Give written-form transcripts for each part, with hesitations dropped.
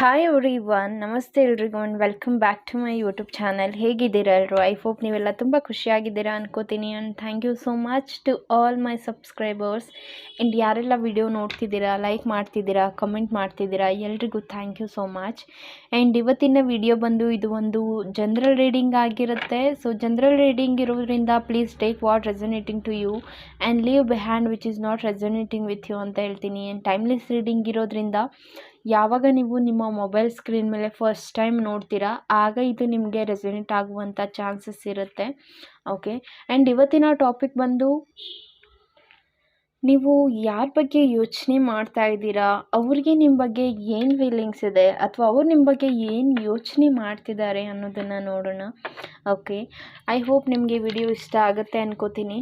Hi everyone, ನಮಸ್ತೆ ಎಲ್ರಿಗೂ and welcome back to my YouTube channel. ಹೇಗಿದ್ದೀರಾ ಎಲ್ಲರೂ? ಐ ಹೋಪ್ ನೀವೆಲ್ಲ ತುಂಬ ಖುಷಿಯಾಗಿದ್ದೀರಾ ಅನ್ಕೋತೀನಿ. And thank you so much to all my subscribers. And ಯಾರೆಲ್ಲ ವಿಡಿಯೋ ನೋಡ್ತಿದ್ದೀರಾ, ಲೈಕ್ ಮಾಡ್ತಿದ್ದೀರಾ, ಕಮೆಂಟ್ ಮಾಡ್ತಿದ್ದೀರಾ, ಎಲ್ರಿಗೂ thank you so much. And ಇವತ್ತಿನ ವಿಡಿಯೋ ಬಂದು ಇದು ಒಂದು ಜನರಲ್ ರೀಡಿಂಗ್ ಆಗಿರುತ್ತೆ. ಸೊ ಜನರಲ್ ರೀಡಿಂಗ್ ಇರೋದ್ರಿಂದ please take what resonating to you and leave behind which is not resonating with you ಅಂತ ಹೇಳ್ತೀನಿ. ಆ್ಯಂಡ್ ಟೈಮ್ಲೆಸ್ ರೀಡಿಂಗ್ ಇರೋದ್ರಿಂದ ಯಾವಾಗ ನೀವು ನಿಮ್ಮ ಮೊಬೈಲ್ ಸ್ಕ್ರೀನ್ ಮೇಲೆ ಫಸ್ಟ್ ಟೈಮ್ ನೋಡ್ತೀರಾ ಆಗ ಇದು ನಿಮಗೆ ರೆಸನೇಟ್ ಆಗುವಂಥ ಚಾನ್ಸಸ್ ಇರುತ್ತೆ. ಓಕೆ, ಆ್ಯಂಡ್ ಇವತ್ತಿನ ಟಾಪಿಕ್ ಬಂದು ನೀವು ಯಾರ ಬಗ್ಗೆ ಯೋಚನೆ ಮಾಡ್ತಾ ಇದ್ದೀರಾ, ಅವ್ರಿಗೆ ನಿಮ್ಮ ಬಗ್ಗೆ ಏನು ಫೀಲಿಂಗ್ಸ್ ಇದೆ ಅಥವಾ ಅವ್ರು ನಿಮ್ಮ ಬಗ್ಗೆ ಏನು ಯೋಚನೆ ಮಾಡ್ತಿದ್ದಾರೆ ಅನ್ನೋದನ್ನು ನೋಡೋಣ. ಓಕೆ, ಐ ಹೋಪ್ ನಿಮಗೆ ವಿಡಿಯೋ ಇಷ್ಟ ಆಗುತ್ತೆ ಅನ್ಕೋತೀನಿ.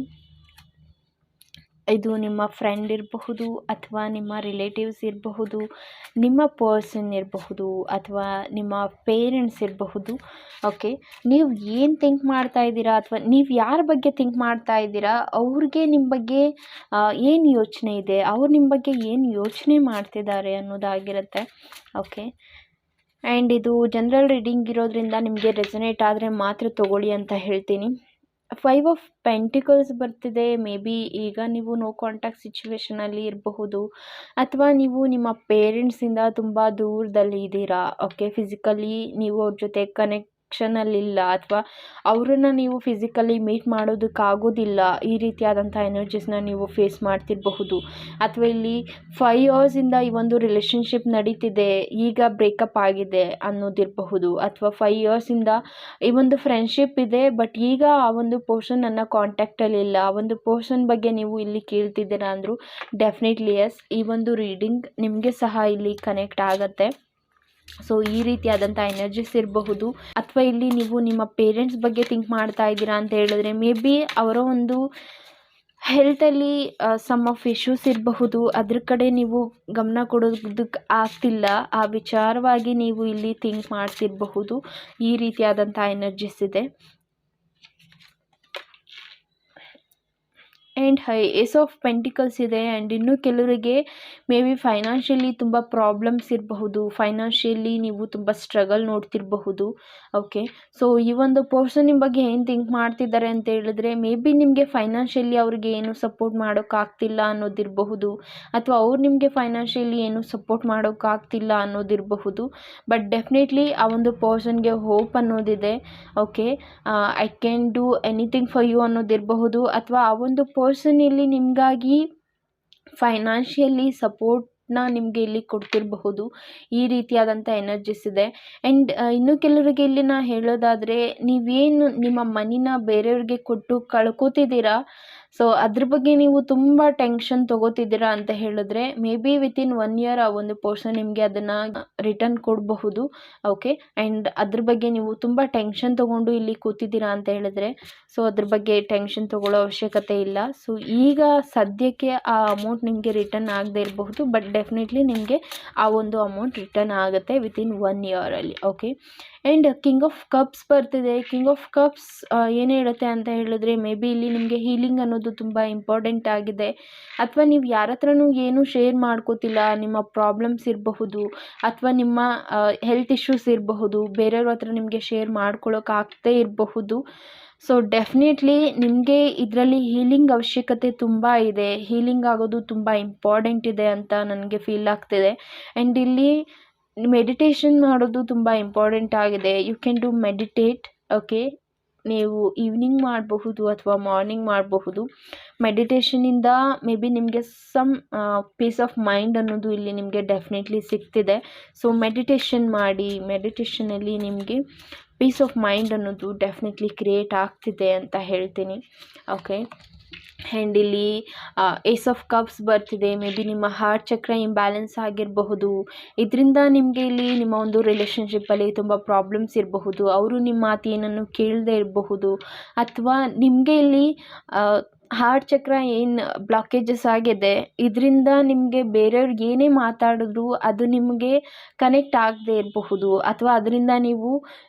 ಇದು ನಿಮ್ಮ ಫ್ರೆಂಡ್ ಇರಬಹುದು ಅಥವಾ ನಿಮ್ಮ ರಿಲೇಟಿವ್ಸ್ ಇರಬಹುದು, ನಿಮ್ಮ ಪರ್ಸನ್ ಇರಬಹುದು ಅಥವಾ ನಿಮ್ಮ ಪೇರೆಂಟ್ಸ್ ಇರಬಹುದು. ಓಕೆ, ನೀವು ಏನು ಥಿಂಕ್ ಮಾಡ್ತಾ ಇದ್ದೀರಾ ಅಥವಾ ನೀವು ಯಾರ ಬಗ್ಗೆ ಥಿಂಕ್ ಮಾಡ್ತಾ ಇದ್ದೀರಾ, ಅವ್ರಿಗೆ ನಿಮ್ಮ ಬಗ್ಗೆ ಏನು ಯೋಚನೆ ಇದೆ, ಅವ್ರು ನಿಮ್ಮ ಬಗ್ಗೆ ಏನು ಯೋಚನೆ ಮಾಡ್ತಿದ್ದಾರೆ ಅನ್ನೋದಾಗಿರುತ್ತೆ. ಓಕೆ, ಆ್ಯಂಡ್ ಇದು ಜನರಲ್ ರೀಡಿಂಗ್ ಇರೋದ್ರಿಂದ ನಿಮಗೆ ರೆಸನೇಟ್ ಆದರೆ ಮಾತ್ರ ತೊಗೊಳ್ಳಿ ಅಂತ ಹೇಳ್ತೀನಿ. 5 ಆಫ್ ಪೆಂಟಿಕಲ್ಸ್ ಬರ್ತಿದೆ. ಮೇ ಬಿ ಈಗ ನೀವು ನೋ ಕಾಂಟ್ಯಾಕ್ಟ್ ಸಿಚುವೇಷನಲ್ಲಿ ಇರಬಹುದು ಅಥವಾ ನೀವು ನಿಮ್ಮ ಪೇರೆಂಟ್ಸಿಂದ ತುಂಬ ದೂರದಲ್ಲಿ ಇದ್ದೀರಾ. ಓಕೆ, ಫಿಸಿಕಲಿ ನೀವು ಅವ್ರ ಜೊತೆ ಕನೆಕ್ಷನಲ್ಲಿಲ್ಲ ಅಥವಾ ಅವರನ್ನು ನೀವು ಫಿಸಿಕಲಿ ಮೀಟ್ ಮಾಡೋದಕ್ಕಾಗೋದಿಲ್ಲ. ಈ ರೀತಿಯಾದಂಥ ಎನರ್ಜೀಸ್ನ ನೀವು ಫೇಸ್ ಮಾಡ್ತಿರಬಹುದು. ಅಥವಾ ಇಲ್ಲಿ 5 ಇಯರ್ಸಿಂದ ಈ ಒಂದು ರಿಲೇಷನ್ಶಿಪ್ ನಡೀತಿದೆ, ಈಗ ಬ್ರೇಕಪ್ ಆಗಿದೆ ಅನ್ನೋದಿರಬಹುದು. ಅಥವಾ 5 ಇಯರ್ಸಿಂದ ಈ ಒಂದು ಫ್ರೆಂಡ್ಶಿಪ್ ಇದೆ, ಬಟ್ ಈಗ ಆ ಒಂದು ಪರ್ಸನ್ ನನ್ನ ಕಾಂಟ್ಯಾಕ್ಟಲ್ಲಿಲ್ಲ. ಆ ಒಂದು ಪರ್ಸನ್ ಬಗ್ಗೆ ನೀವು ಇಲ್ಲಿ ಕೇಳ್ತಿದ್ದೀರಾ ಅಂದರು ಡೆಫಿನೆಟ್ಲಿ ಎಸ್, ಈ ಒಂದು ರೀಡಿಂಗ್ ನಿಮಗೆ ಸಹ ಇಲ್ಲಿ ಕನೆಕ್ಟ್ ಆಗುತ್ತೆ. ಸೊ ಈ ರೀತಿಯಾದಂಥ ಎನರ್ಜೀಸ್ ಇರಬಹುದು. ಅಥವಾ ಇಲ್ಲಿ ನೀವು ನಿಮ್ಮ ಪೇರೆಂಟ್ಸ್ ಬಗ್ಗೆ ಥಿಂಕ್ ಮಾಡ್ತಾ ಇದ್ದೀರಾ ಅಂತ ಹೇಳಿದ್ರೆ ಮೇ ಬಿ ಅವರ ಒಂದು ಹೆಲ್ತಲ್ಲಿ ಸಮ್ ಆಫ್ ಇಶ್ಯೂಸ್ ಇರಬಹುದು, ಅದ್ರ ಕಡೆ ನೀವು ಗಮನ ಕೊಡೋದಕ್ಕೆ ಆಗ್ತಿಲ್ಲ. ಆ ವಿಚಾರವಾಗಿ ನೀವು ಇಲ್ಲಿ ಥಿಂಕ್ ಮಾಡ್ತಿರಬಹುದು. ಈ ರೀತಿಯಾದಂಥ ಎನರ್ಜೀಸ್ ಇದೆ. ಆ್ಯಂಡ್ ಏಸ್ ಆಫ್ ಪೆಂಟಿಕಲ್ಸ್ ಇದೆ. ಆ್ಯಂಡ್ ಇನ್ನೂ ಕೆಲವರಿಗೆ ಮೇ ಬಿ ಫೈನಾನ್ಷಿಯಲಿ ತುಂಬ ಪ್ರಾಬ್ಲಮ್ಸ್ ಇರಬಹುದು, ಫೈನಾನ್ಷಿಯಲಿ ನೀವು ತುಂಬ ಸ್ಟ್ರಗಲ್ ನೋಡ್ತಿರಬಹುದು. ಓಕೆ, ಸೊ ಈ ಒಂದು ಪರ್ಸನ್ ನಿಮ್ಮ ಬಗ್ಗೆ ಏನು ಥಿಂಕ್ ಮಾಡ್ತಿದ್ದಾರೆ ಅಂತ ಹೇಳಿದ್ರೆ ಮೇ ಬಿ ನಿಮಗೆ ಫೈನಾನ್ಷಿಯಲಿ ಅವ್ರಿಗೆ ಏನು ಸಪೋರ್ಟ್ ಮಾಡೋಕ್ಕಾಗ್ತಿಲ್ಲ ಅನ್ನೋದಿರಬಹುದು ಅಥವಾ ಅವ್ರು ನಿಮಗೆ ಫೈನಾನ್ಷಿಯಲಿ ಏನು ಸಪೋರ್ಟ್ ಮಾಡೋಕ್ಕಾಗ್ತಿಲ್ಲ ಅನ್ನೋದಿರಬಹುದು. ಬಟ್ ಡೆಫಿನೆಟ್ಲಿ ಆ ಒಂದು ಪರ್ಸನ್ಗೆ ಹೋಪ್ ಅನ್ನೋದಿದೆ. Okay, I can do anything for you ಅನ್ನೋದಿರಬಹುದು. ಅಥವಾ ಆ ಒಂದು ಪರ್ಸನ್ ಇಲ್ಲಿ ನಿಮಗಾಗಿ ಫೈನಾನ್ಷಿಯಲಿ ಸಪೋರ್ಟ್ನ ನಿಮಗೆ ಇಲ್ಲಿ ಕೊಡ್ತಿರಬಹುದು. ಈ ರೀತಿಯಾದಂಥ ಎನರ್ಜೀಸ್ ಇದೆ. ಆ್ಯಂಡ್ ಇನ್ನು ಕೆಲವರಿಗೆ ಇಲ್ಲಿ ನಾ ಹೇಳೋದಾದರೆ ನೀವೇನು ನಿಮ್ಮ ಮನಿನ ಬೇರೆಯವ್ರಿಗೆ ಕೊಟ್ಟು ಕಳ್ಕೊತಿದ್ದೀರಾ, ಸೊ ಅದ್ರ ಬಗ್ಗೆ ನೀವು ತುಂಬ ಟೆನ್ಷನ್ ತೊಗೋತಿದ್ದೀರಾ ಅಂತ ಹೇಳಿದ್ರೆ ಮೇ ಬಿ ವಿತಿನ್ 1 ಇಯರ್ ಆ ಒಂದು ಪರ್ಸನ್ ನಿಮಗೆ ಅದನ್ನು ರಿಟರ್ನ್ ಕೊಡಬಹುದು. ಓಕೆ, ಆ್ಯಂಡ್ ಅದ್ರ ಬಗ್ಗೆ ನೀವು ತುಂಬ ಟೆನ್ಷನ್ ತೊಗೊಂಡು ಇಲ್ಲಿ ಕೂತಿದ್ದೀರಾ ಅಂತ ಹೇಳಿದ್ರೆ ಸೊ ಅದ್ರ ಬಗ್ಗೆ ಟೆನ್ಷನ್ ತೊಗೊಳ್ಳೋ ಅವಶ್ಯಕತೆ ಇಲ್ಲ. ಸೊ ಈಗ ಸದ್ಯಕ್ಕೆ ಆ ಅಮೌಂಟ್ ನಿಮಗೆ ರಿಟರ್ನ್ ಆಗದೆ ಇರಬಹುದು, ಬಟ್ ಡೆಫಿನೆಟ್ಲಿ ನಿಮಗೆ ಆ ಒಂದು ಅಮೌಂಟ್ ರಿಟರ್ನ್ ಆಗುತ್ತೆ ವಿತಿನ್ 1 ಇಯರಲ್ಲಿ. Okay, and king of cups ಬರ್ತಿದೆ. ಕಿಂಗ್ ಆಫ್ ಕಪ್ಸ್ ಏನು ಹೇಳುತ್ತೆ ಅಂತ ಹೇಳಿದ್ರೆ ಮೇ ಬಿ ಇಲ್ಲಿ ನಿಮಗೆ ಹೀಲಿಂಗ್ ಅನ್ನೋದು ತುಂಬ ಇಂಪಾರ್ಟೆಂಟ್ ಆಗಿದೆ. ಅಥವಾ ನೀವು ಯಾರ ಹತ್ರನೂ ಏನು ಶೇರ್ ಮಾಡ್ಕೋತಿಲ್ಲ, ನಿಮ್ಮ ಪ್ರಾಬ್ಲಮ್ಸ್ ಇರಬಹುದು ಅಥವಾ ನಿಮ್ಮ ಹೆಲ್ತ್ ಇಶ್ಯೂಸ್ ಇರಬಹುದು, ಬೇರೆಯವ್ರ ಹತ್ರ ನಿಮಗೆ ಶೇರ್ ಮಾಡ್ಕೊಳ್ಳೋಕ್ಕಾಗದೇ ಇರಬಹುದು. ಸೊ ಡೆಫಿನೆಟ್ಲಿ ನಿಮಗೆ ಇದರಲ್ಲಿ ಹೀಲಿಂಗ್ ಅವಶ್ಯಕತೆ ತುಂಬ ಇದೆ. ಹೀಲಿಂಗ್ ಆಗೋದು ತುಂಬ ಇಂಪಾರ್ಟೆಂಟ್ ಇದೆ ಅಂತ ನನಗೆ ಫೀಲ್ ಆಗ್ತಿದೆ. ಆ್ಯಂಡ್ ಇಲ್ಲಿ ಮೆಡಿಟೇಷನ್ ಮಾಡೋದು ತುಂಬ ಇಂಪಾರ್ಟೆಂಟ್ ಆಗಿದೆ. You can do meditate. Okay, ನೀವು ಈವ್ನಿಂಗ್ ಮಾಡಬಹುದು ಅಥವಾ ಮಾರ್ನಿಂಗ್ ಮಾಡಬಹುದು. ಮೆಡಿಟೇಷನಿಂದ ಮೇ ಬಿ ನಿಮಗೆ ಸಮ್ ಪೀಸ್ ಆಫ್ ಮೈಂಡ್ ಅನ್ನೋದು ಇಲ್ಲಿ ನಿಮಗೆ ಡೆಫಿನೆಟ್ಲಿ ಸಿಗ್ತಿದೆ. ಸೊ ಮೆಡಿಟೇಷನ್ ಮಾಡಿ, ಮೆಡಿಟೇಷನಲ್ಲಿ ನಿಮಗೆ ಪೀಸ್ ಆಫ್ ಮೈಂಡ್ ಅನ್ನೋದು ಡೆಫಿನೆಟ್ಲಿ ಕ್ರಿಯೇಟ್ ಆಗ್ತಿದೆ ಅಂತ ಹೇಳ್ತೀನಿ. ಓಕೆ, ಆ್ಯಂಡ್ ಇಲ್ಲಿ ಏಸ್ ಆಫ್ ಕಪ್ಸ್ ಬರ್ತಿದೆ. ಮೇ ಬಿ ನಿಮ್ಮ ಹಾರ್ಟ್ ಚಕ್ರ ಇಂಬ್ಯಾಲೆನ್ಸ್ ಆಗಿರಬಹುದು. ಇದರಿಂದ ನಿಮಗೆ ಇಲ್ಲಿ ನಿಮ್ಮ ಒಂದು ರಿಲೇಷನ್ಶಿಪ್ಪಲ್ಲಿ ತುಂಬ ಪ್ರಾಬ್ಲಮ್ಸ್ ಇರಬಹುದು. ಅವರು ನಿಮ್ಮ ಮಾತು ಏನನ್ನು ಕೇಳದೇ ಇರಬಹುದು. ಅಥವಾ ನಿಮಗೆ ಇಲ್ಲಿ ಹಾರ್ಟ್ ಚಕ್ರ ಏನು ಬ್ಲಾಕೇಜಸ್ ಆಗಿದೆ, ಇದರಿಂದ ನಿಮಗೆ ಬೇರೆಯವ್ರಿಗೆ ಏನೇ ಮಾತಾಡಿದ್ರು ಅದು ನಿಮಗೆ ಕನೆಕ್ಟ್ ಆಗದೆ ಇರಬಹುದು, ಅಥವಾ ಅದರಿಂದ ನೀವು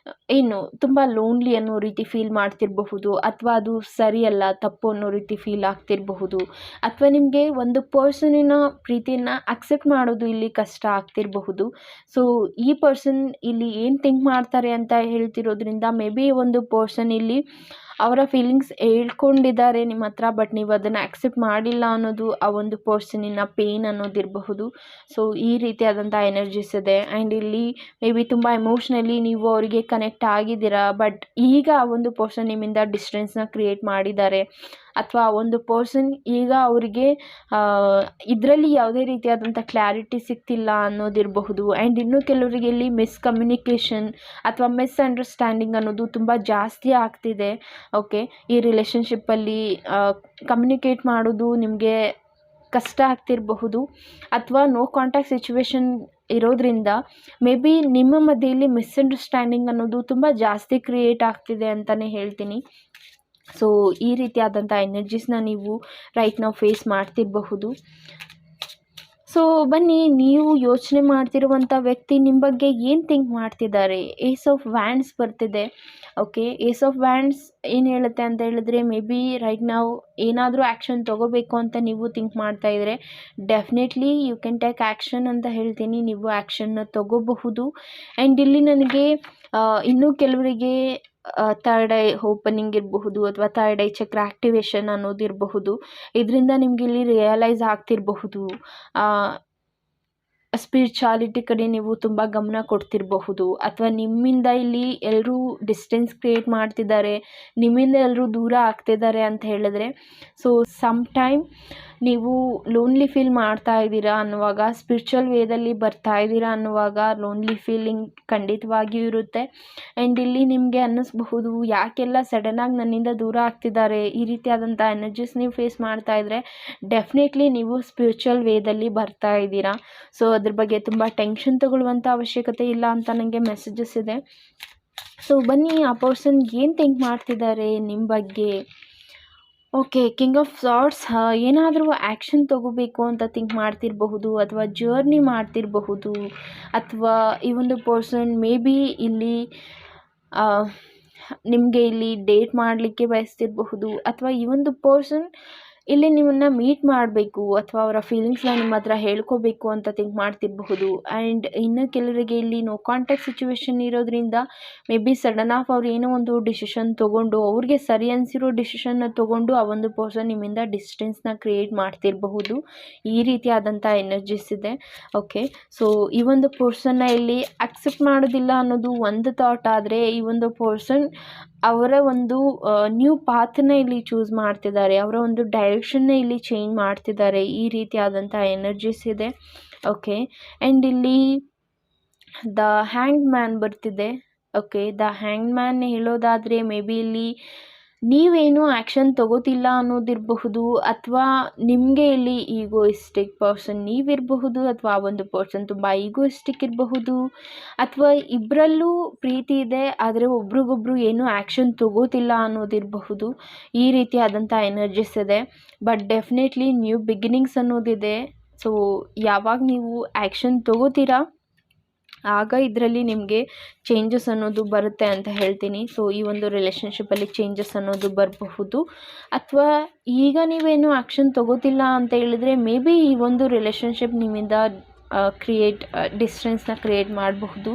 ಏನು ತುಂಬ ಲೋನ್ಲಿ ಅನ್ನೋ ರೀತಿ ಫೀಲ್ ಮಾಡ್ತಿರಬಹುದು, ಅಥವಾ ಅದು ಸರಿಯಲ್ಲ ತಪ್ಪು ಅನ್ನೋ ರೀತಿ ಫೀಲ್ ಆಗ್ತಿರಬಹುದು, ಅಥವಾ ನಿಮಗೆ ಒಂದು ಪರ್ಸನಿನ ಪ್ರೀತಿಯನ್ನು ಅಕ್ಸೆಪ್ಟ್ ಮಾಡೋದು ಇಲ್ಲಿ ಕಷ್ಟ ಆಗ್ತಿರಬಹುದು. ಸೊ ಈ ಪರ್ಸನ್ ಇಲ್ಲಿ ಏನು ಥಿಂಕ್ ಮಾಡ್ತಾರೆ ಅಂತ ಹೇಳ್ತಿರೋದ್ರಿಂದ ಮೇ ಬಿ ಒಂದು ಪರ್ಸನ್ ಇಲ್ಲಿ ಅವರ ಫೀಲಿಂಗ್ಸ್ ಹೇಳ್ಕೊಂಡಿದ್ದಾರೆ ನಿಮ್ಮ ಹತ್ರ, ಬಟ್ ನೀವು ಅದನ್ನು ಆಕ್ಸೆಪ್ಟ್ ಮಾಡಿಲ್ಲ ಅನ್ನೋದು ಆ ಒಂದು ಪರ್ಸನಿನ ಪೇನ್ ಅನ್ನೋದಿರಬಹುದು. ಸೊ ಈ ರೀತಿಯಾದಂಥ ಎನರ್ಜೀಸ್ ಇದೆ. ಆ್ಯಂಡ್ ಇಲ್ಲಿ ಮೇ ಬಿ ತುಂಬ ಎಮೋಷ್ನಲಿ ನೀವು ಅವರಿಗೆ ಕನೆಕ್ಟ್ ಆಗಿದ್ದೀರಾ, ಬಟ್ ಈಗ ಆ ಒಂದು ಪರ್ಸನ್ ನಿಮ್ಮಿಂದ ಡಿಸ್ಟೆನ್ಸ್ನ ಕ್ರಿಯೇಟ್ ಮಾಡಿದ್ದಾರೆ, ಅಥವಾ ಒಂದು ಪರ್ಸನ್ ಈಗ ಅವರಿಗೆ ಇದರಲ್ಲಿ ಯಾವುದೇ ರೀತಿಯಾದಂಥ ಕ್ಲಾರಿಟಿ ಸಿಗ್ತಿಲ್ಲ ಅನ್ನೋದಿರಬಹುದು. ಆ್ಯಂಡ್ ಇನ್ನೂ ಕೆಲವರಿಗೆ ಇಲ್ಲಿ ಮಿಸ್ಕಮ್ಯುನಿಕೇಷನ್ ಅಥವಾ ಮಿಸ್ಅಂಡರ್ಸ್ಟ್ಯಾಂಡಿಂಗ್ ಅನ್ನೋದು ತುಂಬ ಜಾಸ್ತಿ ಆಗ್ತಿದೆ. ಓಕೆ, ಈ ರಿಲೇಷನ್ಶಿಪ್ಪಲ್ಲಿ ಕಮ್ಯುನಿಕೇಟ್ ಮಾಡೋದು ನಿಮಗೆ ಕಷ್ಟ ಆಗ್ತಿರಬಹುದು, ಅಥವಾ ನೋ ಕಾಂಟ್ಯಾಕ್ಟ್ ಸಿಚುವೇಶನ್ ಇರೋದ್ರಿಂದ ಮೇ ಬಿ ನಿಮ್ಮ ಮಧ್ಯೆಯಲ್ಲಿ ಮಿಸ್ಅಂಡರ್ಸ್ಟ್ಯಾಂಡಿಂಗ್ ಅನ್ನೋದು ತುಂಬ ಜಾಸ್ತಿ ಕ್ರಿಯೇಟ್ ಆಗ್ತಿದೆ ಅಂತಲೇ ಹೇಳ್ತೀನಿ. ಸೊ ಈ ರೀತಿಯಾದಂಥ ಎನರ್ಜೀಸ್ನ ನೀವು ರೈಟ್ ನಾವು ಫೇಸ್ ಮಾಡ್ತಿರಬಹುದು. ಸೊ ಬನ್ನಿ, ನೀವು ಯೋಚನೆ ಮಾಡ್ತಿರುವಂಥ ವ್ಯಕ್ತಿ ನಿಮ್ಮ ಬಗ್ಗೆ ಏನು ಥಿಂಕ್ ಮಾಡ್ತಿದ್ದಾರೆ. ಏಸ್ ಆಫ್ ವ್ಯಾಂಡ್ಸ್ ಬರ್ತಿದೆ. ಓಕೆ, ಏಸ್ ಆಫ್ ವ್ಯಾಂಡ್ಸ್ ಏನು ಹೇಳುತ್ತೆ ಅಂತ ಹೇಳಿದ್ರೆ, ಮೇ ಬಿ ರೈಟ್ ನಾವು ಏನಾದರೂ ಆ್ಯಕ್ಷನ್ ತೊಗೋಬೇಕು ಅಂತ ನೀವು ಥಿಂಕ್ ಮಾಡ್ತಾಯಿದ್ರೆ definitely you can take action ಅಂತ ಹೇಳ್ತೀನಿ. ನೀವು ಆ್ಯಕ್ಷನ್ನ ತೊಗೋಬಹುದು. ಆ್ಯಂಡ್ ಇಲ್ಲಿ ನನಗೆ ಇನ್ನೂ ಕೆಲವರಿಗೆ ಥರ್ಡ್ ಐ ಓಪನಿಂಗ್ ಇರಬಹುದು, ಅಥವಾ ಥರ್ಡ್ ಐ ಚಕ್ರ ಆ್ಯಕ್ಟಿವೇಶನ್ ಅನ್ನೋದಿರಬಹುದು. ಇದರಿಂದ ನಿಮ್ಗೆ ಇಲ್ಲಿ ರಿಯಲೈಸ್ ಆಗ್ತಿರಬಹುದು, ಸ್ಪಿರಿಚುಯಾಲಿಟಿ ಕಡೆ ನೀವು ತುಂಬ ಗಮನ ಕೊಡ್ತಿರಬಹುದು, ಅಥವಾ ನಿಮ್ಮಿಂದ ಇಲ್ಲಿ ಎಲ್ಲರೂ ಡಿಸ್ಟೆನ್ಸ್ ಕ್ರಿಯೇಟ್ ಮಾಡ್ತಿದ್ದಾರೆ, ನಿಮ್ಮಿಂದ ಎಲ್ಲರೂ ದೂರ ಆಗ್ತಿದ್ದಾರೆ ಅಂತ ಹೇಳಿದ್ರೆ, ಸೊ ಸಮ್ ಟೈಮ್ ನೀವು ಲೋನ್ಲಿ ಫೀಲ್ ಮಾಡ್ತಾ ಇದ್ದೀರಾ ಅನ್ನುವಾಗ, ಸ್ಪಿರಿಚುವಲ್ ವೇದಲ್ಲಿ ಬರ್ತಾ ಇದ್ದೀರಾ ಅನ್ನುವಾಗ ಲೋನ್ಲಿ ಫೀಲಿಂಗ್ ಖಂಡಿತವಾಗಿಯೂ ಇರುತ್ತೆ. ಆ್ಯಂಡ್ ಇಲ್ಲಿ ನಿಮಗೆ ಅನ್ನಿಸ್ಬಹುದು, ಯಾಕೆಲ್ಲ ಸಡನ್ನಾಗಿ ನನ್ನಿಂದ ದೂರ ಆಗ್ತಿದ್ದಾರೆ, ಈ ರೀತಿಯಾದಂಥ ಎನರ್ಜೀಸ್ ನೀವು ಫೇಸ್ ಮಾಡ್ತಾ ಇದ್ದರೆ ಡೆಫಿನೆಟ್ಲಿ ನೀವು ಸ್ಪಿರಿಚುವಲ್ ವೇದಲ್ಲಿ ಬರ್ತಾ ಇದ್ದೀರಾ. ಸೊ ಅದ್ರ ಬಗ್ಗೆ ತುಂಬ ಟೆನ್ಷನ್ ತಗೊಳ್ಳುವಂಥ ಅವಶ್ಯಕತೆ ಇಲ್ಲ ಅಂತ ನನಗೆ ಮೆಸೇಜಸ್ ಇದೆ. ಸೊ ಬನ್ನಿ, ಆ ಪರ್ಸನ್ ಏನು ಥಿಂಕ್ ಮಾಡ್ತಿದ್ದಾರೆ ನಿಮ್ಮ ಬಗ್ಗೆ. ಓಕೆ, ಕಿಂಗ್ ಆಫ್ ಸಾರ್ಟ್ಸ್ ಏನಾದರೂ ಆ್ಯಕ್ಷನ್ ತೊಗೋಬೇಕು ಅಂತ ಥಿಂಕ್ ಮಾಡ್ತಿರಬಹುದು, ಅಥವಾ ಜರ್ನಿ ಮಾಡ್ತಿರಬಹುದು, ಅಥವಾ ಈ ಒಂದು ಪರ್ಸನ್ ಮೇ ಬಿ ಇಲ್ಲಿ ನಿಮಗೆ ಇಲ್ಲಿ ಡೇಟ್ ಮಾಡಲಿಕ್ಕೆ ಬಯಸ್ತಿರಬಹುದು, ಅಥವಾ ಈ ಒಂದು ಪರ್ಸನ್ ಇಲ್ಲಿ ನಿಮ್ಮನ್ನು ಮೀಟ್ ಮಾಡಬೇಕು, ಅಥವಾ ಅವರ ಫೀಲಿಂಗ್ಸ್ನ ನಿಮ್ಮ ಹತ್ರ ಹೇಳ್ಕೋಬೇಕು ಅಂತ ಥಿಂಕ್ ಮಾಡ್ತಿರಬಹುದು. ಆ್ಯಂಡ್ ಇನ್ನು ಕೆಲವರಿಗೆ ಇಲ್ಲಿ ನೋ ಕಾಂಟ್ಯಾಕ್ಟ್ ಸಿಚುವೇಶನ್ ಇರೋದ್ರಿಂದ ಮೇ ಬಿ ಸಡನ್ ಆಫ್ ಅವ್ರು ಏನೋ ಒಂದು ಡಿಸಿಷನ್ ತೊಗೊಂಡು, ಅವ್ರಿಗೆ ಸರಿ ಅನಿಸಿರೋ ಡಿಸಿಷನ್ನ ತೊಗೊಂಡು ಆ ಒಂದು ಪರ್ಸನ್ ನಿಮ್ಮಿಂದ ಡಿಸ್ಟೆನ್ಸ್ನ ಕ್ರಿಯೇಟ್ ಮಾಡ್ತಿರಬಹುದು. ಈ ರೀತಿಯಾದಂಥ ಎನರ್ಜೀಸ್ ಇದೆ. ಓಕೆ, ಸೊ ಈ ಒಂದು ಪರ್ಸನ್ನ ಇಲ್ಲಿ ಅಕ್ಸೆಪ್ಟ್ ಮಾಡೋದಿಲ್ಲ ಅನ್ನೋದು ಒಂದು ಥಾಟ್ ಆದರೆ, ಈ ಒಂದು ಪರ್ಸನ್ ಅವರ ಒಂದು ನ್ಯೂ ಪಾತನ್ನ ಇಲ್ಲಿ ಚೂಸ್ ಮಾಡ್ತಿದ್ದಾರೆ, ಅವರ ಒಂದು ಡೈರೆಕ್ಷನ್ನ ಇಲ್ಲಿ ಚೇಂಜ್ ಮಾಡ್ತಿದ್ದಾರೆ. ಈ ರೀತಿಯಾದಂಥ ಎನರ್ಜೀಸ್ ಇದೆ. ಓಕೆ, ಆ್ಯಂಡ್ ಇಲ್ಲಿ ದ ಹ್ಯಾಂಗ್ ಮ್ಯಾನ್ ಬರ್ತಿದೆ. ಓಕೆ, ದ ಹ್ಯಾಂಗ್ ಮ್ಯಾನ್ ಹೇಳೋದಾದರೆ ಮೇ ಬಿ ಇಲ್ಲಿ ನೀವೇನು ಆ್ಯಕ್ಷನ್ ತೊಗೋತಿಲ್ಲ ಅನ್ನೋದಿರಬಹುದು, ಅಥವಾ ನಿಮಗೆ ಇಲ್ಲಿ ಈಗೋಯಿಸ್ಟಿಕ್ ಪರ್ಸನ್ ನೀವಿರಬಹುದು, ಅಥವಾ ಆ ಒಂದು ಪರ್ಸನ್ ತುಂಬ ಈಗೋಯಿಸ್ಟಿಕ್ ಇರಬಹುದು, ಅಥವಾ ಇಬ್ಬರಲ್ಲೂ ಪ್ರೀತಿ ಇದೆ ಆದರೆ ಒಬ್ರಿಗೊಬ್ರು ಏನೂ ಆ್ಯಕ್ಷನ್ ತೊಗೋತಿಲ್ಲ ಅನ್ನೋದಿರಬಹುದು. ಈ ರೀತಿಯಾದಂಥ ಎನರ್ಜೀಸ್ ಇದೆ. ಬಟ್ ಡೆಫಿನೆಟ್ಲಿ ನ್ಯೂ ಬಿಗಿನಿಂಗ್ಸ್ ಅನ್ನೋದಿದೆ. ಸೊ ಯಾವಾಗ ನೀವು ಆ್ಯಕ್ಷನ್ ತೊಗೋತೀರಾ ಆಗ ಇದರಲ್ಲಿ ನಿಮಗೆ ಚೇಂಜಸ್ ಅನ್ನೋದು ಬರುತ್ತೆ ಅಂತ ಹೇಳ್ತೀನಿ. ಸೊ ಈ ಒಂದು ರಿಲೇಷನ್ಶಿಪ್ಪಲ್ಲಿ ಚೇಂಜಸ್ ಅನ್ನೋದು ಬರಬಹುದು, ಅಥವಾ ಈಗ ನೀವೇನು ಆ್ಯಕ್ಷನ್ ತೊಗೋತಿಲ್ಲ ಅಂತ ಹೇಳಿದರೆ ಮೇ ಬಿ ಈ ಒಂದು ರಿಲೇಷನ್ಶಿಪ್ ನಿಮ್ಮಿಂದ ಡಿಸ್ಟೆನ್ಸ್ನ ಕ್ರಿಯೇಟ್ ಮಾಡಬಹುದು.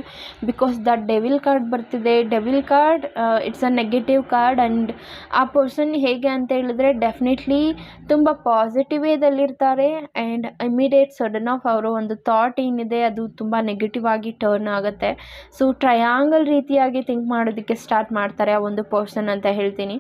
ಬಿಕಾಸ್ ದ ಡೆವಿಲ್ ಕಾರ್ಡ್ ಬರ್ತಿದೆ. Devil card it's a negative card. And ಆ ಪರ್ಸನ್ ಹೇಗೆ ಅಂತ ಹೇಳಿದ್ರೆ ಡೆಫಿನೆಟ್ಲಿ ತುಂಬ ಪಾಸಿಟಿವ್ ವೇದಲ್ಲಿರ್ತಾರೆ, ಆ್ಯಂಡ್ ಇಮಿಡಿಯೇಟ್ ಸಡನ್ ಆಫ್ ಅವರ ಒಂದು ಥಾಟ್ ಏನಿದೆ ಅದು ತುಂಬ ನೆಗೆಟಿವ್ ಆಗಿ ಟರ್ನ್ ಆಗುತ್ತೆ. ಸೊ ಟ್ರಯಾಂಗಲ್ ರೀತಿಯಾಗಿ ಥಿಂಕ್ ಮಾಡೋದಕ್ಕೆ ಸ್ಟಾರ್ಟ್ ಮಾಡ್ತಾರೆ ಆ ಒಂದು ಪರ್ಸನ್ ಅಂತ ಹೇಳ್ತೀನಿ.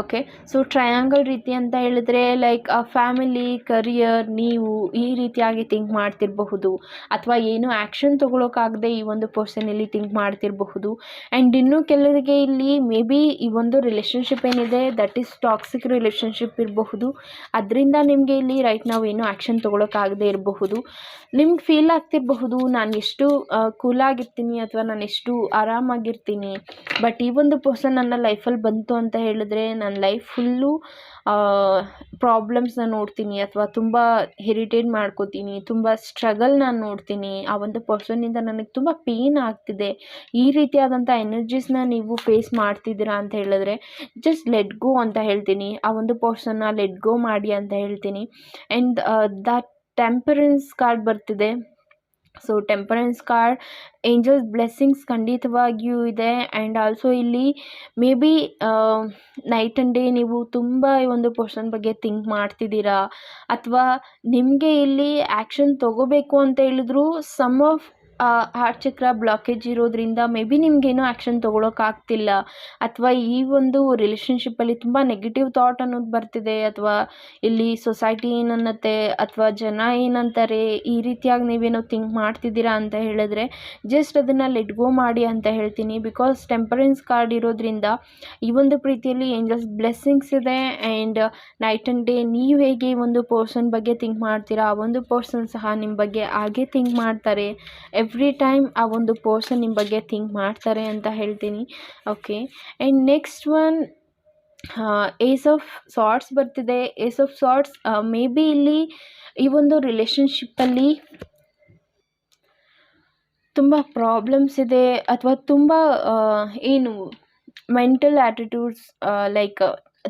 ಓಕೆ, ಸೊ ಟ್ರಯಾಂಗಲ್ ರೀತಿ ಅಂತ ಹೇಳಿದ್ರೆ ಲೈಕ್ ಫ್ಯಾಮಿಲಿ, ಕರಿಯರ್, ನೀವು ಈ ರೀತಿಯಾಗಿ ಥಿಂಕ್ ಮಾಡ್ತಿರಬಹುದು, ಅಥವಾ ಏನು ಆ್ಯಕ್ಷನ್ ತೊಗೊಳಕ್ಕಾಗದೆ ಈ ಒಂದು ಪರ್ಸನ್ ಇಲ್ಲಿ ಥಿಂಕ್ ಮಾಡ್ತಿರಬಹುದು. ಆ್ಯಂಡ್ ಇನ್ನೂ ಕೆಲವರಿಗೆ ಇಲ್ಲಿ ಮೇ ಬಿ ಈ ಒಂದು ರಿಲೇಷನ್ಶಿಪ್ ಏನಿದೆ ದಟ್ ಈಸ್ ಟಾಕ್ಸಿಕ್ ರಿಲೇಷನ್ಶಿಪ್ ಇರಬಹುದು. ಅದರಿಂದ ನಿಮಗೆ ಇಲ್ಲಿ ರೈಟ್ ನಾವು ಏನು ಆ್ಯಕ್ಷನ್ ತೊಗೊಳಕ್ಕಾಗದೆ ಇರಬಹುದು. ನಿಮ್ಗೆ ಫೀಲ್ ಆಗ್ತಿರಬಹುದು, ನಾನು ಎಷ್ಟು ಕೂಲಾಗಿರ್ತೀನಿ ಅಥವಾ ನಾನು ಎಷ್ಟು ಆರಾಮಾಗಿರ್ತೀನಿ, ಬಟ್ ಈ ಒಂದು ಪರ್ಸನ್ ನನ್ನ ಲೈಫಲ್ಲಿ ಬಂತು ಅಂತ ಹೇಳಿದ್ರೆ ನನ್ನ ಲೈಫ್ ಫುಲ್ಲು ಪ್ರಾಬ್ಲಮ್ಸ್ನ ನೋಡ್ತೀನಿ ಅಥವಾ ತುಂಬ ಇರಿಟೇಟ್ ಮಾಡ್ಕೋತೀನಿ, ತುಂಬ ಸ್ಟ್ರಗಲ್ ನಾನು ನೋಡ್ತೀನಿ, ಆ ಒಂದು ಪರ್ಸನ್ನಿಂದ ನನಗೆ ತುಂಬ ಪೇನ್ ಆಗ್ತಿದೆ, ಈ ರೀತಿಯಾದಂಥ ಎನರ್ಜೀಸ್ನ ನೀವು ಫೇಸ್ ಮಾಡ್ತಿದ್ದೀರಾ ಅಂತ ಹೇಳಿದ್ರೆ ಜಸ್ಟ್ ಲೆಟ್ ಗೋ ಅಂತ ಹೇಳ್ತೀನಿ. ಆ ಒಂದು ಪರ್ಸನ್ನ ಲೆಟ್ ಗೋ ಮಾಡಿ ಅಂತ ಹೇಳ್ತೀನಿ. ಆ್ಯಂಡ್ ದಟ್ ಟೆಂಪರೆನ್ಸ್ ಕಾರ್ಡ್ ಬರ್ತಿದೆ. So temperance card angels blessings ಖಂಡಿತವಾಗಿಯೂ ಇದೆ. ಆ್ಯಂಡ್ ಆಲ್ಸೋ ಇಲ್ಲಿ may be night and day ನೀವು ತುಂಬ ಈ ಒಂದು ಪರ್ಸನ್ ಬಗ್ಗೆ ಥಿಂಕ್ ಮಾಡ್ತಿದ್ದೀರಾ, ಅಥವಾ ನಿಮಗೆ ಇಲ್ಲಿ ಆ್ಯಕ್ಷನ್ ತೊಗೋಬೇಕು ಅಂತ ಹೇಳಿದ್ರು ಸಮ್ ಆಫ್ ಹಾರ್ಟ್ ಚಕ್ರ ಬ್ಲಾಕೇಜ್ ಇರೋದ್ರಿಂದ ಮೇ ಬಿ ನಿಮಗೇನೋ ಆ್ಯಕ್ಷನ್ ತೊಗೊಳಕ್ಕಾಗ್ತಿಲ್ಲ, ಅಥವಾ ಈ ಒಂದು ರಿಲೇಷನ್ಶಿಪ್ಪಲ್ಲಿ ತುಂಬ ನೆಗೆಟಿವ್ ಥಾಟ್ ಅನ್ನೋದು ಬರ್ತಿದೆ, ಅಥವಾ ಇಲ್ಲಿ ಸೊಸೈಟಿ ಏನನ್ನತ್ತೆ ಅಥವಾ ಜನ ಏನಂತಾರೆ ಈ ರೀತಿಯಾಗಿ ನೀವೇನೋ ಥಿಂಕ್ ಮಾಡ್ತಿದ್ದೀರಾ ಅಂತ ಹೇಳಿದ್ರೆ ಜಸ್ಟ್ ಅದನ್ನು ಲೆಟ್ ಗೋ ಮಾಡಿ ಅಂತ ಹೇಳ್ತೀನಿ. ಬಿಕಾಸ್ ಟೆಂಪರೆನ್ಸ್ ಕಾರ್ಡ್ ಇರೋದ್ರಿಂದ ಈ ಒಂದು ಪ್ರೀತಿಯಲ್ಲಿ ಏಂಜಲ್ಸ್ ಬ್ಲೆಸ್ಸಿಂಗ್ಸ್ ಇದೆ. ಆ್ಯಂಡ್ ನೈಟ್ ಆ್ಯಂಡ್ ಡೇ ನೀವು ಹೇಗೆ ಈ ಒಂದು ಪರ್ಸನ್ ಬಗ್ಗೆ ಥಿಂಕ್ ಮಾಡ್ತೀರಾ, ಆ ಒಂದು ಪರ್ಸನ್ ಸಹ ನಿಮ್ಮ ಬಗ್ಗೆ ಹಾಗೆ ಥಿಂಕ್ ಮಾಡ್ತಾರೆ. ಎವ್ರಿ ಟೈಮ್ ಆ ಒಂದು ಪರ್ಸನ್ ನಿಮ್ಮ ಬಗ್ಗೆ ಥಿಂಕ್ ಮಾಡ್ತಾರೆ ಅಂತ ಹೇಳ್ತೀನಿ. Okay, and next one ace of swords ಬರ್ತಿದೆ. Ace of swords may be ಇಲ್ಲಿ ಈ ಒಂದು ರಿಲೇಷನ್ಶಿಪ್ಪಲ್ಲಿ ತುಂಬ ಪ್ರಾಬ್ಲಮ್ಸ್ ಇದೆ, ಅಥವಾ ತುಂಬ ಏನು ಮೆಂಟಲ್ ಆ್ಯಟಿಟ್ಯೂಡ್ಸ್ ಲೈಕ್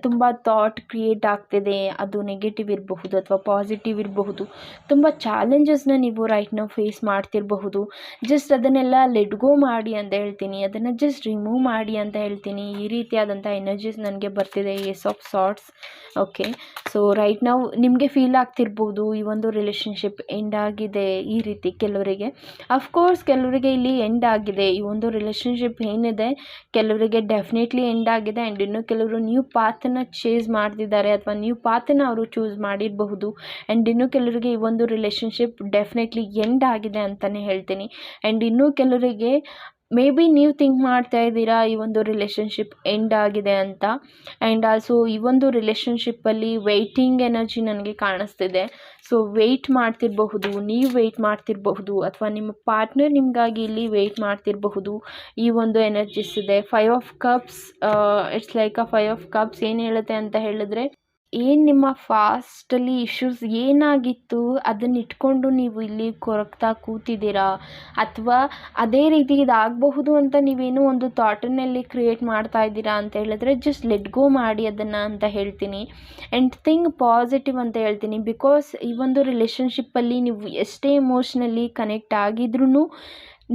ತುಂಬ ಥಾಟ್ ಕ್ರಿಯೇಟ್ ಆಗ್ತಿದೆ, ಅದು ನೆಗೆಟಿವ್ ಇರಬಹುದು ಅಥವಾ ಪಾಸಿಟಿವ್ ಇರಬಹುದು. ತುಂಬ ಚಾಲೆಂಜಸ್ನ ನೀವು ರೈಟ್ ನಾವು ಫೇಸ್ ಮಾಡ್ತಿರಬಹುದು. ಜಸ್ಟ್ ಅದನ್ನೆಲ್ಲ ಲೆಟ್ ಗೋ ಮಾಡಿ ಅಂತ ಹೇಳ್ತೀನಿ, ಅದನ್ನು ಜಸ್ಟ್ ರಿಮೂವ್ ಮಾಡಿ ಅಂತ ಹೇಳ್ತೀನಿ. ಈ ರೀತಿಯಾದಂಥ ಎನರ್ಜೀಸ್ ನನಗೆ ಬರ್ತಿದೆ ace of swords. Okay, so right ನಾವು ನಿಮಗೆ ಫೀಲ್ ಆಗ್ತಿರ್ಬೋದು ಈ ಒಂದು ರಿಲೇಷನ್ಶಿಪ್ ಎಂಡ್ ಆಗಿದೆ ಈ ರೀತಿ ಕೆಲವರಿಗೆ. ಅಫ್ಕೋರ್ಸ್ ಕೆಲವರಿಗೆ ಇಲ್ಲಿ ಎಂಡ್ ಆಗಿದೆ ಈ ಒಂದು ರಿಲೇಷನ್ಶಿಪ್ ಏನಿದೆ, ಕೆಲವರಿಗೆ ಡೆಫಿನೆಟ್ಲಿ ಎಂಡ್ ಆಗಿದೆ. ಆ್ಯಂಡ್ ಇನ್ನು ಕೆಲವರು ನ್ಯೂ ಪಾತನ್ನು ಚೇಸ್ ಮಾಡ್ತಿದ್ದಾರೆ, ಅಥವಾ ನ್ಯೂ ಪಾತನ್ನು ಅವರು ಚೂಸ್ ಮಾಡಿರಬಹುದು. ಆ್ಯಂಡ್ ಇನ್ನು ಕೆಲವರಿಗೆ ಈ ಒಂದು ರಿಲೇಷನ್ಶಿಪ್ ಡೆಫಿನೆಟ್ಲಿ ಎಂಡ್ ಆಗಿದೆ ಅಂತಲೇ ಹೇಳ್ತೀನಿ. ಆ್ಯಂಡ್ ಇನ್ನೂ ಕೆಲವರಿಗೆ ಮೇ ಬಿ ನೀವು ಥಿಂಕ್ ಮಾಡ್ತಾ ಇದ್ದೀರಾ ಈ ಒಂದು ರಿಲೇಷನ್ಶಿಪ್ ಎಂಡ್ ಆಗಿದೆ ಅಂತ. ಆ್ಯಂಡ್ ಆಲ್ಸೋ ಈ ಒಂದು ರಿಲೇಷನ್ಶಿಪ್ಪಲ್ಲಿ ವೆಯ್ಟಿಂಗ್ ಎನರ್ಜಿ ನನಗೆ ಕಾಣಿಸ್ತಿದೆ. ಸೊ ವೆಯ್ಟ್ ಮಾಡ್ತಿರಬಹುದು, ನೀವು ವೆಯ್ಟ್ ಮಾಡ್ತಿರಬಹುದು, ಅಥವಾ ನಿಮ್ಮ ಪಾರ್ಟ್ನರ್ ನಿಮಗಾಗಿ ಇಲ್ಲಿ ವೆಯ್ಟ್ ಮಾಡ್ತಿರಬಹುದು. ಈ ಒಂದು ಎನರ್ಜೀಸ್ ಇದೆ. 5 of cups, it's like a 5 of cups ಏನು ಹೇಳುತ್ತೆ ಅಂತ ಹೇಳಿದ್ರೆ, ಏನು ನಿಮ್ಮ ಫಾಸ್ಟಲ್ಲಿ ಇಶ್ಯೂಸ್ ಏನಾಗಿತ್ತು ಅದನ್ನ ಇಟ್ಕೊಂಡು ನೀವು ಇಲ್ಲಿ ಕೊರಗ್ತಾ ಕೂತಿದ್ದೀರಾ, ಅಥವಾ ಅದೇ ರೀತಿ ಇದಾಗಬಹುದು ಅಂತ ನೀವೇನೋ ಒಂದು ಥಾಟನ್ನಲ್ಲಿ ಕ್ರಿಯೇಟ್ ಮಾಡ್ತಾ ಇದ್ದೀರಾ ಅಂತ ಹೇಳಿದ್ರೆ ಜಸ್ಟ್ ಲೆಟ್ ಗೋ ಮಾಡಿ ಅದನ್ನು ಅಂತ ಹೇಳ್ತೀನಿ. ಆ್ಯಂಡ್ ಥಿಂಕ್ ಪಾಸಿಟಿವ್ ಅಂತ ಹೇಳ್ತೀನಿ. ಬಿಕಾಸ್ ಈ ಒಂದು ರಿಲೇಷನ್ಶಿಪ್ಪಲ್ಲಿ ನೀವು ಎಷ್ಟೇ ಎಮೋಷ್ನಲಿ ಕನೆಕ್ಟ್ ಆಗಿದ್ರೂ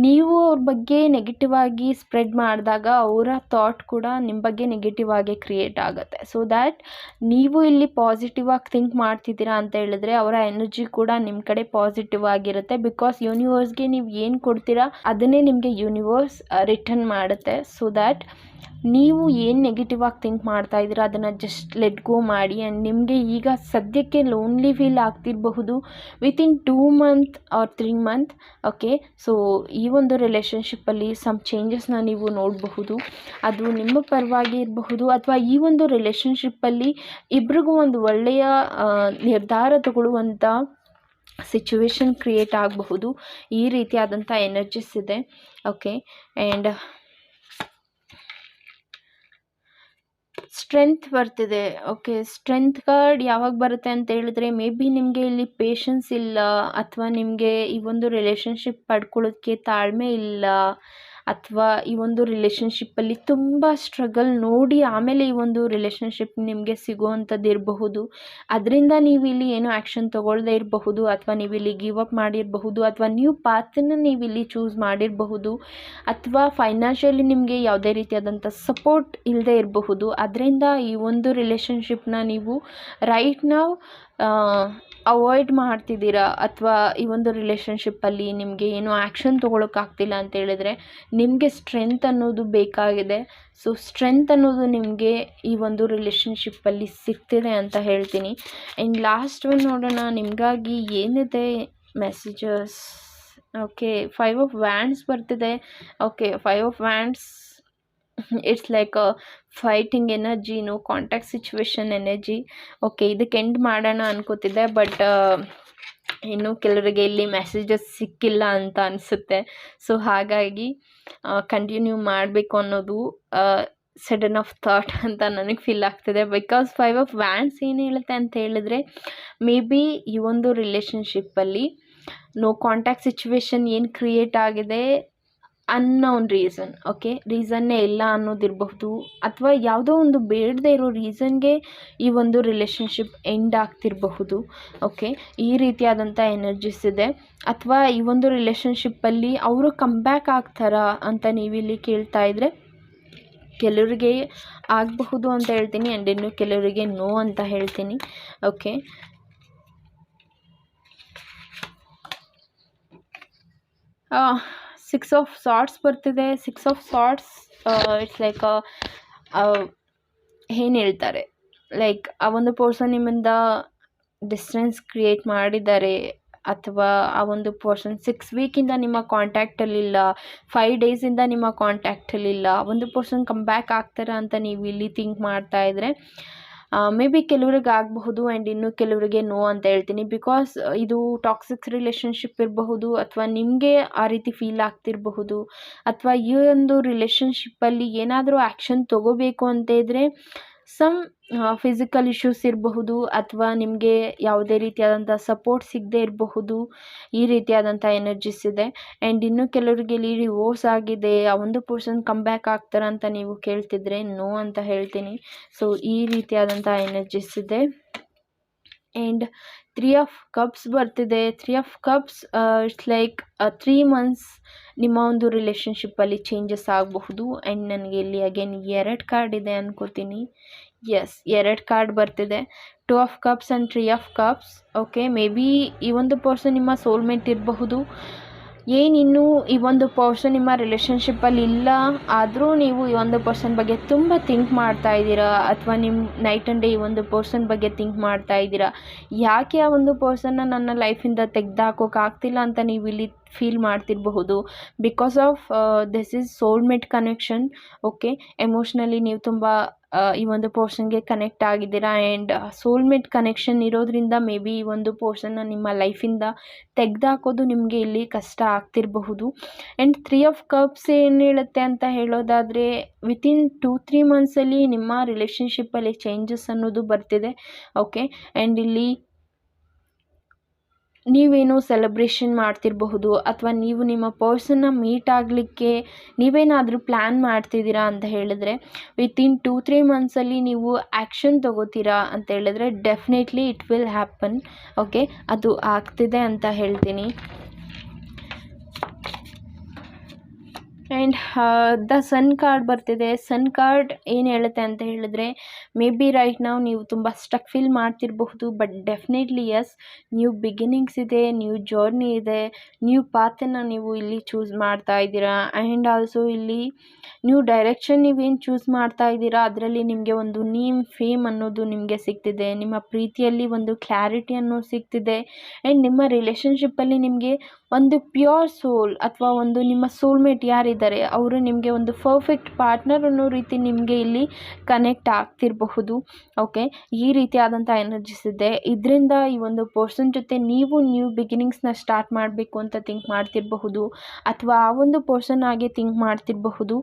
ನೀವು ಅವ್ರ ಬಗ್ಗೆ ನೆಗೆಟಿವ್ ಆಗಿ ಸ್ಪ್ರೆಡ್ ಮಾಡಿದಾಗ ಅವರ ಥಾಟ್ ಕೂಡ ನಿಮ್ಮ ಬಗ್ಗೆ ನೆಗೆಟಿವ್ ಆಗಿ ಕ್ರಿಯೇಟ್ ಆಗುತ್ತೆ. ಸೊ ದ್ಯಾಟ್ ನೀವು ಇಲ್ಲಿ ಪಾಸಿಟಿವ್ ಆಗಿ ಥಿಂಕ್ ಮಾಡ್ತಿದ್ದೀರಾ ಅಂತ ಹೇಳಿದ್ರೆ ಅವರ ಎನರ್ಜಿ ಕೂಡ ನಿಮ್ಮ ಕಡೆ ಪಾಸಿಟಿವ್ ಆಗಿರುತ್ತೆ. ಬಿಕಾಸ್ ಯೂನಿವರ್ಸ್ಗೆ ನೀವು ಏನು ಕೊಡ್ತೀರಾ ಅದನ್ನೇ ನಿಮಗೆ ಯೂನಿವರ್ಸ್ ರಿಟರ್ನ್ ಮಾಡುತ್ತೆ. ಸೊ ದ್ಯಾಟ್ ನೀವು ಏನು ನೆಗೆಟಿವ್ ಆಗಿ ಥಿಂಕ್ ಮಾಡ್ತಾ ಇದ್ದೀರಾ ಅದನ್ನು ಜಸ್ಟ್ ಲೆಟ್ ಗೋ ಮಾಡಿ. ಆ್ಯಂಡ್ ನಿಮಗೆ ಈಗ ಸದ್ಯಕ್ಕೆ ಲೋನ್ಲಿ ಫೀಲ್ ಆಗ್ತಿರಬಹುದು within 2 month or 3 month. Okay, so ಈ ಒಂದು ರಿಲೇಷನ್ಶಿಪ್ಪಲ್ಲಿ ಸಮ್ ಚೇಂಜಸ್ನ ನೀವು ನೋಡಬಹುದು. ಅದು ನಿಮ್ಮ ಪರವಾಗಿ ಇರಬಹುದು, ಅಥವಾ ಈ ಒಂದು ರಿಲೇಷನ್ಶಿಪ್ಪಲ್ಲಿ ಇಬ್ರಿಗೂ ಒಂದು ಒಳ್ಳೆಯ ನಿರ್ಧಾರ ತಗೊಳ್ಳುವಂಥ ಸಿಚುವೇಶನ್ ಕ್ರಿಯೇಟ್ ಆಗಬಹುದು. ಈ ರೀತಿಯಾದಂಥ ಎನರ್ಜೀಸ್ ಇದೆ. ಓಕೆ, ಆ್ಯಂಡ್ ಸ್ಟ್ರೆಂತ್ ಬರ್ತಿದೆ. ಓಕೆ, ಸ್ಟ್ರೆಂತ್ ಕಾರ್ಡ್ ಯಾವಾಗ ಬರುತ್ತೆ ಅಂತ ಹೇಳಿದ್ರೆ ಮೇ ಬಿ ನಿಮಗೆ ಇಲ್ಲಿ ಪೇಷನ್ಸ್ ಇಲ್ಲ, ಅಥವಾ ನಿಮಗೆ ಈ ಒಂದು ರಿಲೇಷನ್ಶಿಪ್ ಪಡ್ಕೊಳ್ಳೋದಕ್ಕೆ ತಾಳ್ಮೆ ಇಲ್ಲ, ಅಥವಾ ಈ ಒಂದು ರಿಲೇಷನ್ಶಿಪ್ಪಲ್ಲಿ ತುಂಬ ಸ್ಟ್ರಗಲ್ ನೋಡಿ ಆಮೇಲೆ ಈ ಒಂದು ರಿಲೇಷನ್ಶಿಪ್ ನಿಮಗೆ ಸಿಗುವಂಥದ್ದು ಇರಬಹುದು. ಅದರಿಂದ ನೀವು ಇಲ್ಲಿ ಏನೋ ಆ್ಯಕ್ಷನ್ ತೊಗೊಳ್ಳದೇ ಇರಬಹುದು, ಅಥವಾ ನೀವು ಇಲ್ಲಿ ಗಿವ್ ಅಪ್ ಮಾಡಿರಬಹುದು, ಅಥವಾ ನ್ಯೂ ಪಾತನ್ನು ನೀವು ಇಲ್ಲಿ ಚೂಸ್ ಮಾಡಿರಬಹುದು, ಅಥವಾ ಫೈನಾನ್ಷಿಯಲಿ ನಿಮಗೆ ಯಾವುದೇ ರೀತಿಯಾದಂಥ ಸಪೋರ್ಟ್ ಇಲ್ಲದೆ ಇರಬಹುದು. ಅದರಿಂದ ಈ ಒಂದು ರಿಲೇಷನ್ಶಿಪ್ನ ನೀವು ರೈಟ್ ನಾವು ಅವಾಯ್ಡ್ ಮಾಡ್ತಿದ್ದೀರಾ, ಅಥವಾ ಈ ಒಂದು ರಿಲೇಷನ್ಶಿಪ್ಪಲ್ಲಿ ನಿಮಗೆ ಏನೋ ಆ್ಯಕ್ಷನ್ ತೊಗೊಳಕ್ಕಾಗ್ತಿಲ್ಲ ಅಂತ ಹೇಳಿದ್ರೆ ನಿಮಗೆ ಸ್ಟ್ರೆಂತ್ ಅನ್ನೋದು ಬೇಕಾಗಿದೆ. ಸೊ ಸ್ಟ್ರೆಂತ್ ಅನ್ನೋದು ನಿಮಗೆ ಈ ಒಂದು ರಿಲೇಷನ್ಶಿಪ್ಪಲ್ಲಿ ಸಿಗ್ತಿದೆ ಅಂತ ಹೇಳ್ತೀನಿ. ಆ್ಯಂಡ್ ಲಾಸ್ಟ್ ಒನ್ ನೋಡೋಣ ನಿಮಗಾಗಿ ಏನಿದೆ ಮೆಸೇಜಸ್. ಓಕೆ, 5 ಆಫ್ ವ್ಯಾಂಡ್ಸ್ ಬರ್ತಿದೆ. Okay, 5 of wands it's like a fighting energy, no contact situation energy. Okay, ಇದಕ್ಕೆ ಎಂಡ್ ಮಾಡೋಣ ಅನ್ಕೋತಿದ್ದೆ, ಬಟ್ ಇನ್ನು ಕೆಲವರಿಗೆ ಇಲ್ಲಿ ಮೆಸೇಜಸ್ ಸಿಕ್ಕಿಲ್ಲ ಅಂತ ಅನಿಸುತ್ತೆ. ಸೊ ಹಾಗಾಗಿ ಕಂಟಿನ್ಯೂ ಮಾಡಬೇಕು ಅನ್ನೋದು ಸಡನ್ ಆಫ್ ಥಾಟ್ ಅಂತ ನನಗೆ ಫೀಲ್ ಆಗ್ತಿದೆ. ಬಿಕಾಸ್ 5 ಆಫ್ ವ್ಯಾಂಡ್ಸ್ ಏನು ಹೇಳುತ್ತೆ ಅಂತ ಹೇಳಿದ್ರೆ, ಮೇ ಬಿ ಈ ಒಂದು ರಿಲೇಷನ್ಶಿಪ್ಪಲ್ಲಿ ನೋ ಕಾಂಟ್ಯಾಕ್ಟ್ ಸಿಚುವೇಶನ್ ಏನು ಕ್ರಿಯೇಟ್ ಆಗಿದೆ, ಅನ್ನೋನ್ ರೀಸನ್, ಓಕೆ, ರೀಸನ್ನೇ ಇಲ್ಲ ಅನ್ನೋದಿರಬಹುದು, ಅಥವಾ ಯಾವುದೋ ಒಂದು ಬೇಡದೇ ಇರೋ ರೀಸನ್ಗೆ ಈ ಒಂದು ರಿಲೇಷನ್ಶಿಪ್ ಎಂಡ್ ಆಗ್ತಿರಬಹುದು. ಓಕೆ, ಈ ರೀತಿಯಾದಂಥ ಎನರ್ಜೀಸ್ ಇದೆ. ಅಥವಾ ಈ ಒಂದು ರಿಲೇಷನ್ಶಿಪ್ಪಲ್ಲಿ ಅವರು ಕಮ್ಬ್ಯಾಕ್ ಆಗ್ತಾರಾ ಅಂತ ನೀವಿಲ್ಲಿ ಕೇಳ್ತಾ ಇದ್ರೆ, ಕೆಲವರಿಗೆ ಆಗಬಹುದು ಅಂತ ಹೇಳ್ತೀನಿ, ಆ್ಯಂಡ್ ಇನ್ನು ಕೆಲವರಿಗೆ ನೋ ಅಂತ ಹೇಳ್ತೀನಿ. ಓಕೆ, ಸಿಕ್ಸ್ ಆಫ್ ಸಾರ್ಟ್ಸ್ ಬರ್ತಿದೆ. Six of swords it's like ಏನು ಹೇಳ್ತಾರೆ, ಲೈಕ್ ಆ ಒಂದು ಪರ್ಸನ್ ನಿಮ್ಮಿಂದ ಡಿಸ್ಟೆನ್ಸ್ ಕ್ರಿಯೇಟ್ ಮಾಡಿದ್ದಾರೆ, ಅಥವಾ ಆ ಒಂದು ಪರ್ಸನ್ 6 ವೀಕಿಂದ ನಿಮ್ಮ ಕಾಂಟ್ಯಾಕ್ಟಲ್ಲಿಲ್ಲ, 5 ಡೇಸಿಂದ ನಿಮ್ಮ ಕಾಂಟ್ಯಾಕ್ಟಲ್ಲಿಲ್ಲ. ಒಂದು ಪರ್ಸನ್ ಕಮ್ ಬ್ಯಾಕ್ ಆಗ್ತಾರಾ ಅಂತ ನೀವು ಇಲ್ಲಿ ಥಿಂಕ್ ಮಾಡ್ತಾ ಇದ್ರೆ, ಮೇ ಬಿ ಕೆಲವ್ರಿಗೆ ಆಗಬಹುದು, ಆ್ಯಂಡ್ ಇನ್ನು ಕೆಲವರಿಗೆ ನೋ ಅಂತ ಹೇಳ್ತೀನಿ. ಬಿಕಾಸ್ ಇದು ಟಾಕ್ಸಿಕ್ ರಿಲೇಷನ್ಶಿಪ್ ಇರಬಹುದು, ಅಥವಾ ನಿಮಗೆ ಆ ರೀತಿ ಫೀಲ್ ಆಗ್ತಿರಬಹುದು, ಅಥವಾ ಈ ಒಂದು ರಿಲೇಷನ್ಶಿಪ್ಪಲ್ಲಿ ಏನಾದರೂ ಆ್ಯಕ್ಷನ್ ತೊಗೋಬೇಕು ಅಂತ ಇದ್ದರೆ ಸಮ್ ಫಿಸಿಕಲ್ ಇಶ್ಯೂಸ್ ಇರಬಹುದು, ಅಥವಾ ನಿಮಗೆ ಯಾವುದೇ ರೀತಿಯಾದಂಥ ಸಪೋರ್ಟ್ ಸಿಗದೆ ಇರಬಹುದು. ಈ ರೀತಿಯಾದಂಥ ಎನರ್ಜೀಸ್ ಇದೆ. ಆ್ಯಂಡ್ ಇನ್ನು ಕೆಲವರಿಗೆ ಇಲ್ಲಿ ಡಿವೋರ್ಸ್ ಆಗಿದೆ, ಆ ಒಂದು ಪರ್ಸನ್ ಕಮ್ ಬ್ಯಾಕ್ ಆಗ್ತಾರ ಅಂತ ನೀವು ಕೇಳ್ತಿದ್ರೆ ನೋ ಅಂತ ಹೇಳ್ತೀನಿ. ಸೊ ಈ ರೀತಿಯಾದಂಥ ಎನರ್ಜೀಸ್ ಇದೆ. ಆ್ಯಂಡ್ 3 ಆಫ್ ಕಪ್ಸ್ ಬರ್ತಿದೆ. 3 of cups it's like 3 months ನಿಮ್ಮ ಒಂದು ರಿಲೇಷನ್ಶಿಪ್ಪಲ್ಲಿ ಚೇಂಜಸ್ ಆಗಬಹುದು. ಆ್ಯಂಡ್ ನನಗೆ ಇಲ್ಲಿ ಅಗೇನ್ 2 ಕಾರ್ಡ್ ಇದೆ ಅನ್ಕೋತೀನಿ. ಎಸ್, 2 ಕಾರ್ಡ್ ಬರ್ತಿದೆ. 2 of cups and 3 of cups. Okay, May be ಈ ಒಂದು ಪರ್ಸನ್ ನಿಮ್ಮ ಸೋಲ್ಮೇಟ್ ಇರಬಹುದು. ಏನಿನ್ನು ಈ ಒಂದು ಪರ್ಸನ್ ನಿಮ್ಮ ರಿಲೇಷನ್ಶಿಪ್ಪಲ್ಲಿ ಇಲ್ಲ, ಆದರೂ ನೀವು ಈ ಒಂದು ಪರ್ಸನ್ ಬಗ್ಗೆ ತುಂಬ ಥಿಂಕ್ ಮಾಡ್ತಾ ಇದ್ದೀರಾ, ಅಥವಾ ನಿಮ್ಮ ನೈಟ್ ಆ್ಯಂಡ್ ಡೇ ಈ ಒಂದು ಪರ್ಸನ್ ಬಗ್ಗೆ ಥಿಂಕ್ ಮಾಡ್ತಾ ಇದ್ದೀರಾ. ಯಾಕೆ ಆ ಒಂದು ಪರ್ಸನ್ನ ನನ್ನ ಲೈಫಿಂದ ತೆಗೆದಾಕೋಕ್ಕಾಗ್ತಿಲ್ಲ ಅಂತ ನೀವು ಇಲ್ಲಿ ಫೀಲ್ ಮಾಡ್ತಿರಬಹುದು. Because of this is soulmate connection. Okay, emotionally ನೀವು ತುಂಬ ಈ ಒಂದು ಪರ್ಸನ್ಗೆ ಕನೆಕ್ಟ್ ಆಗಿದ್ದೀರಾ. ಆ್ಯಂಡ್ ಸೋಲ್ಮೇಟ್ ಕನೆಕ್ಷನ್ ಇರೋದ್ರಿಂದ ಮೇ ಬಿ ಈ ಒಂದು ಪರ್ಸನ್ನ ನಿಮ್ಮ ಲೈಫಿಂದ ತೆಗೆದಾಕೋದು ನಿಮಗೆ ಇಲ್ಲಿ ಕಷ್ಟ ಆಗ್ತಿರಬಹುದು. ಆ್ಯಂಡ್ 3 ಆಫ್ ಕಪ್ಸ್ ಏನು ಹೇಳುತ್ತೆ ಅಂತ ಹೇಳೋದಾದರೆ, ವಿತಿನ್ 2-3 ಮಂತ್ಸಲ್ಲಿ ನಿಮ್ಮ ರಿಲೇಷನ್ಶಿಪ್ಪಲ್ಲಿ ಚೇಂಜಸ್ ಅನ್ನೋದು ಬರ್ತಿದೆ. ಓಕೆ, ಆ್ಯಂಡ್ ಇಲ್ಲಿ ನೀವೇನೋ ಸೆಲೆಬ್ರೇಷನ್ ಮಾಡ್ತಿರಬಹುದು, ಅಥವಾ ನೀವು ನಿಮ್ಮ ಪರ್ಸನ್ನ ಮೀಟ್ ಆಗಲಿಕ್ಕೆ ನೀವೇನಾದರೂ ಪ್ಲ್ಯಾನ್ ಮಾಡ್ತಿದ್ದೀರಾ ಅಂತ ಹೇಳಿದ್ರೆ, ವಿತಿನ್ 2-3 ಮಂತ್ಸಲ್ಲಿ ನೀವು ಆ್ಯಕ್ಷನ್ ತೊಗೋತೀರಾ ಅಂತ ಹೇಳಿದ್ರೆ definitely it will happen. Okay, ಅದು ಆಗ್ತಿದೆ ಅಂತ ಹೇಳ್ತೀನಿ. ಆ್ಯಂಡ್ ದ ಸನ್ ಕಾರ್ಡ್ ಬರ್ತಿದೆ. ಸನ್ ಕಾರ್ಡ್ ಏನು ಹೇಳುತ್ತೆ ಅಂತ ಹೇಳಿದ್ರೆ, ಮೇ ಬಿ ರೈಟ್ ನಾವು ನೀವು ತುಂಬ ಸ್ಟಕ್ ಫೀಲ್ ಮಾಡ್ತಿರಬಹುದು, but definitely yes, new beginnings ಇದೆ, ನ್ಯೂ ಜರ್ನಿ ಇದೆ, ನ್ಯೂ ಪಾತನ್ನು ನೀವು ಇಲ್ಲಿ ಚೂಸ್ ಮಾಡ್ತಾ ಇದ್ದೀರಾ. ಆ್ಯಂಡ್ ಆಲ್ಸೋ ಇಲ್ಲಿ ನ್ಯೂ ಡೈರೆಕ್ಷನ್ ನೀವೇನು ಚೂಸ್ ಮಾಡ್ತಾ ಇದ್ದೀರಾ, ಅದರಲ್ಲಿ ನಿಮಗೆ ಒಂದು ಫೇಮ್ ಅನ್ನೋದು ನಿಮಗೆ ಸಿಗ್ತಿದೆ. ನಿಮ್ಮ ಪ್ರೀತಿಯಲ್ಲಿ ಒಂದು ಕ್ಲಾರಿಟಿ ಅನ್ನೋದು ಸಿಗ್ತಿದೆ. ಆ್ಯಂಡ್ ನಿಮ್ಮ ರಿಲೇಷನ್ಶಿಪ್ಪಲ್ಲಿ ನಿಮಗೆ ಒಂದು ಪ್ಯೂರ್ ಸೋಲ್, ಅಥವಾ ಒಂದು ನಿಮ್ಮ ಸೋಲ್ಮೇಟ್ ಯಾರಿದ್ದಾರೆ ಅವರು ನಿಮಗೆ ಒಂದು ಪರ್ಫೆಕ್ಟ್ ಪಾರ್ಟ್ನರ್ ಅನ್ನೋ ರೀತಿ ನಿಮಗೆ ಇಲ್ಲಿ ಕನೆಕ್ಟ್ ಆಗ್ತಿರಬಹುದು. ಓಕೆ, ಈ ರೀತಿಯಾದಂಥ ಎನರ್ಜೀಸ್ ಇದೆ. ಇದರಿಂದ ಈ ಒಂದು ಪರ್ಸನ್ ಜೊತೆ ನೀವು ನ್ಯೂ ಬಿಗಿನಿಂಗ್ಸ್ನ ಸ್ಟಾರ್ಟ್ ಮಾಡಬೇಕು ಅಂತ ಥಿಂಕ್ ಮಾಡ್ತಿರಬಹುದು, ಅಥವಾ ಆ ಒಂದು ಪರ್ಸನ್ ಆಗಿ ಥಿಂಕ್ ಮಾಡ್ತಿರಬಹುದು.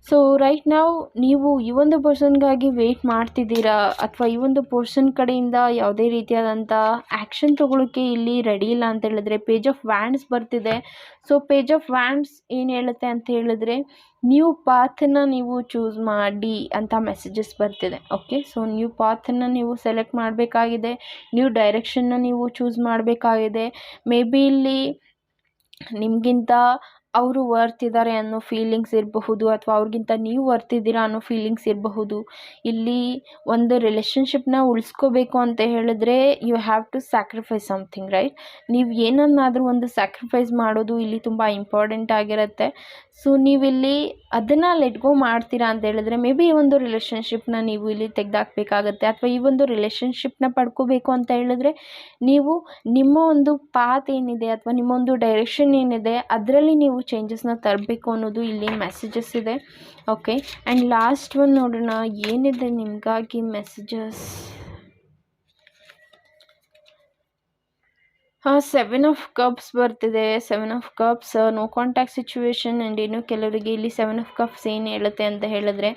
ಸೊ ರೈಟ್ ನಾವು ನೀವು ಈ ಒಂದು ಪರ್ಸನ್ಗಾಗಿ ವೆಯ್ಟ್ ಮಾಡ್ತಿದ್ದೀರಾ, ಅಥವಾ ಈ ಒಂದು ಪರ್ಸನ್ ಕಡೆಯಿಂದ ಯಾವುದೇ ರೀತಿಯಾದಂಥ ಆ್ಯಕ್ಷನ್ ತೊಗೊಳಕ್ಕೆ ಇಲ್ಲಿ ರೆಡಿ ಇಲ್ಲ ಅಂತ ಹೇಳಿದ್ರೆ, ಪೇಜ್ ಆಫ್ ವ್ಯಾಂಡ್ಸ್ ಬರ್ತಿದೆ. ಸೊ ಪೇಜ್ ಆಫ್ ವ್ಯಾಂಡ್ಸ್ ಏನು ಹೇಳುತ್ತೆ ಅಂತ ಹೇಳಿದ್ರೆ, ನ್ಯೂ ಪಾತನ್ನು ನೀವು ಚೂಸ್ ಮಾಡಿ ಅಂತ ಮೆಸೇಜಸ್ ಬರ್ತಿದೆ. ಓಕೆ, ಸೊ ನ್ಯೂ ಪಾತನ್ನು ನೀವು ಸೆಲೆಕ್ಟ್ ಮಾಡಬೇಕಾಗಿದೆ, ನ್ಯೂ ಡೈರೆಕ್ಷನ್ನ ನೀವು ಚೂಸ್ ಮಾಡಬೇಕಾಗಿದೆ. ಮೇ ಬಿ ಇಲ್ಲಿ ನಿಮಗಿಂತ ಅವರು ವರ್ತ್ ಇದ್ದಾರೆ ಅನ್ನೋ ಫೀಲಿಂಗ್ಸ್ ಇರಬಹುದು, ಅಥವಾ ಅವ್ರಿಗಿಂತ ನೀವು ವರ್ತ್ ಇದ್ದೀರಾ ಅನ್ನೋ ಫೀಲಿಂಗ್ಸ್ ಇರಬಹುದು. ಇಲ್ಲಿ ಒಂದು ರಿಲೇಷನ್ಶಿಪ್ನ ಉಳಿಸ್ಕೋಬೇಕು ಅಂತ ಹೇಳಿದ್ರೆ you have to sacrifice something, right? ನೀವು ಏನನ್ನಾದರೂ ಒಂದು ಸ್ಯಾಕ್ರಿಫೈಸ್ ಮಾಡೋದು ಇಲ್ಲಿ ತುಂಬ ಇಂಪಾರ್ಟೆಂಟ್ ಆಗಿರುತ್ತೆ. ಸೊ ನೀವಿಲ್ಲಿ ಅದನ್ನು ಲೆಟ್ ಗೋ ಮಾಡ್ತೀರಾ ಅಂತ ಹೇಳಿದ್ರೆ, ಮೇ ಬಿ ಈ ಒಂದು ರಿಲೇಷನ್ಶಿಪ್ನ ನೀವು ಇಲ್ಲಿ ತೆಗೆದಾಕಬೇಕಾಗತ್ತೆ, ಅಥವಾ ಈ ಒಂದು ರಿಲೇಷನ್ಶಿಪ್ನ ಪಡ್ಕೋಬೇಕು ಅಂತ ಹೇಳಿದ್ರೆ ನೀವು ನಿಮ್ಮ ಒಂದು ಪಾತ್ ಏನಿದೆ, ಅಥವಾ ನಿಮ್ಮ ಒಂದು ಡೈರೆಕ್ಷನ್ ಏನಿದೆ ಅದರಲ್ಲಿ ನೀವು ಚೇಂಜಸ್ನ ತರಬೇಕು ಅನ್ನೋದು ಇಲ್ಲಿ ಮೆಸೇಜಸ್ ಇದೆ. ಓಕೆ, ಆ್ಯಂಡ್ ಲಾಸ್ಟ್ ಒನ್ ನೋಡೋಣ ಏನಿದೆ ನಿಮಗಾಗಿ ಮೆಸೇಜಸ್. 7 ಆಫ್ ಕಪ್ಸ್ ಬರ್ತಿದೆ. 7 of cups no contact situation. And ಇನ್ನು ಕೆಲವರಿಗೆ ಇಲ್ಲಿ 7 ಆಫ್ ಕಪ್ಸ್ ಏನು ಹೇಳುತ್ತೆ ಅಂತ ಹೇಳಿದ್ರೆ,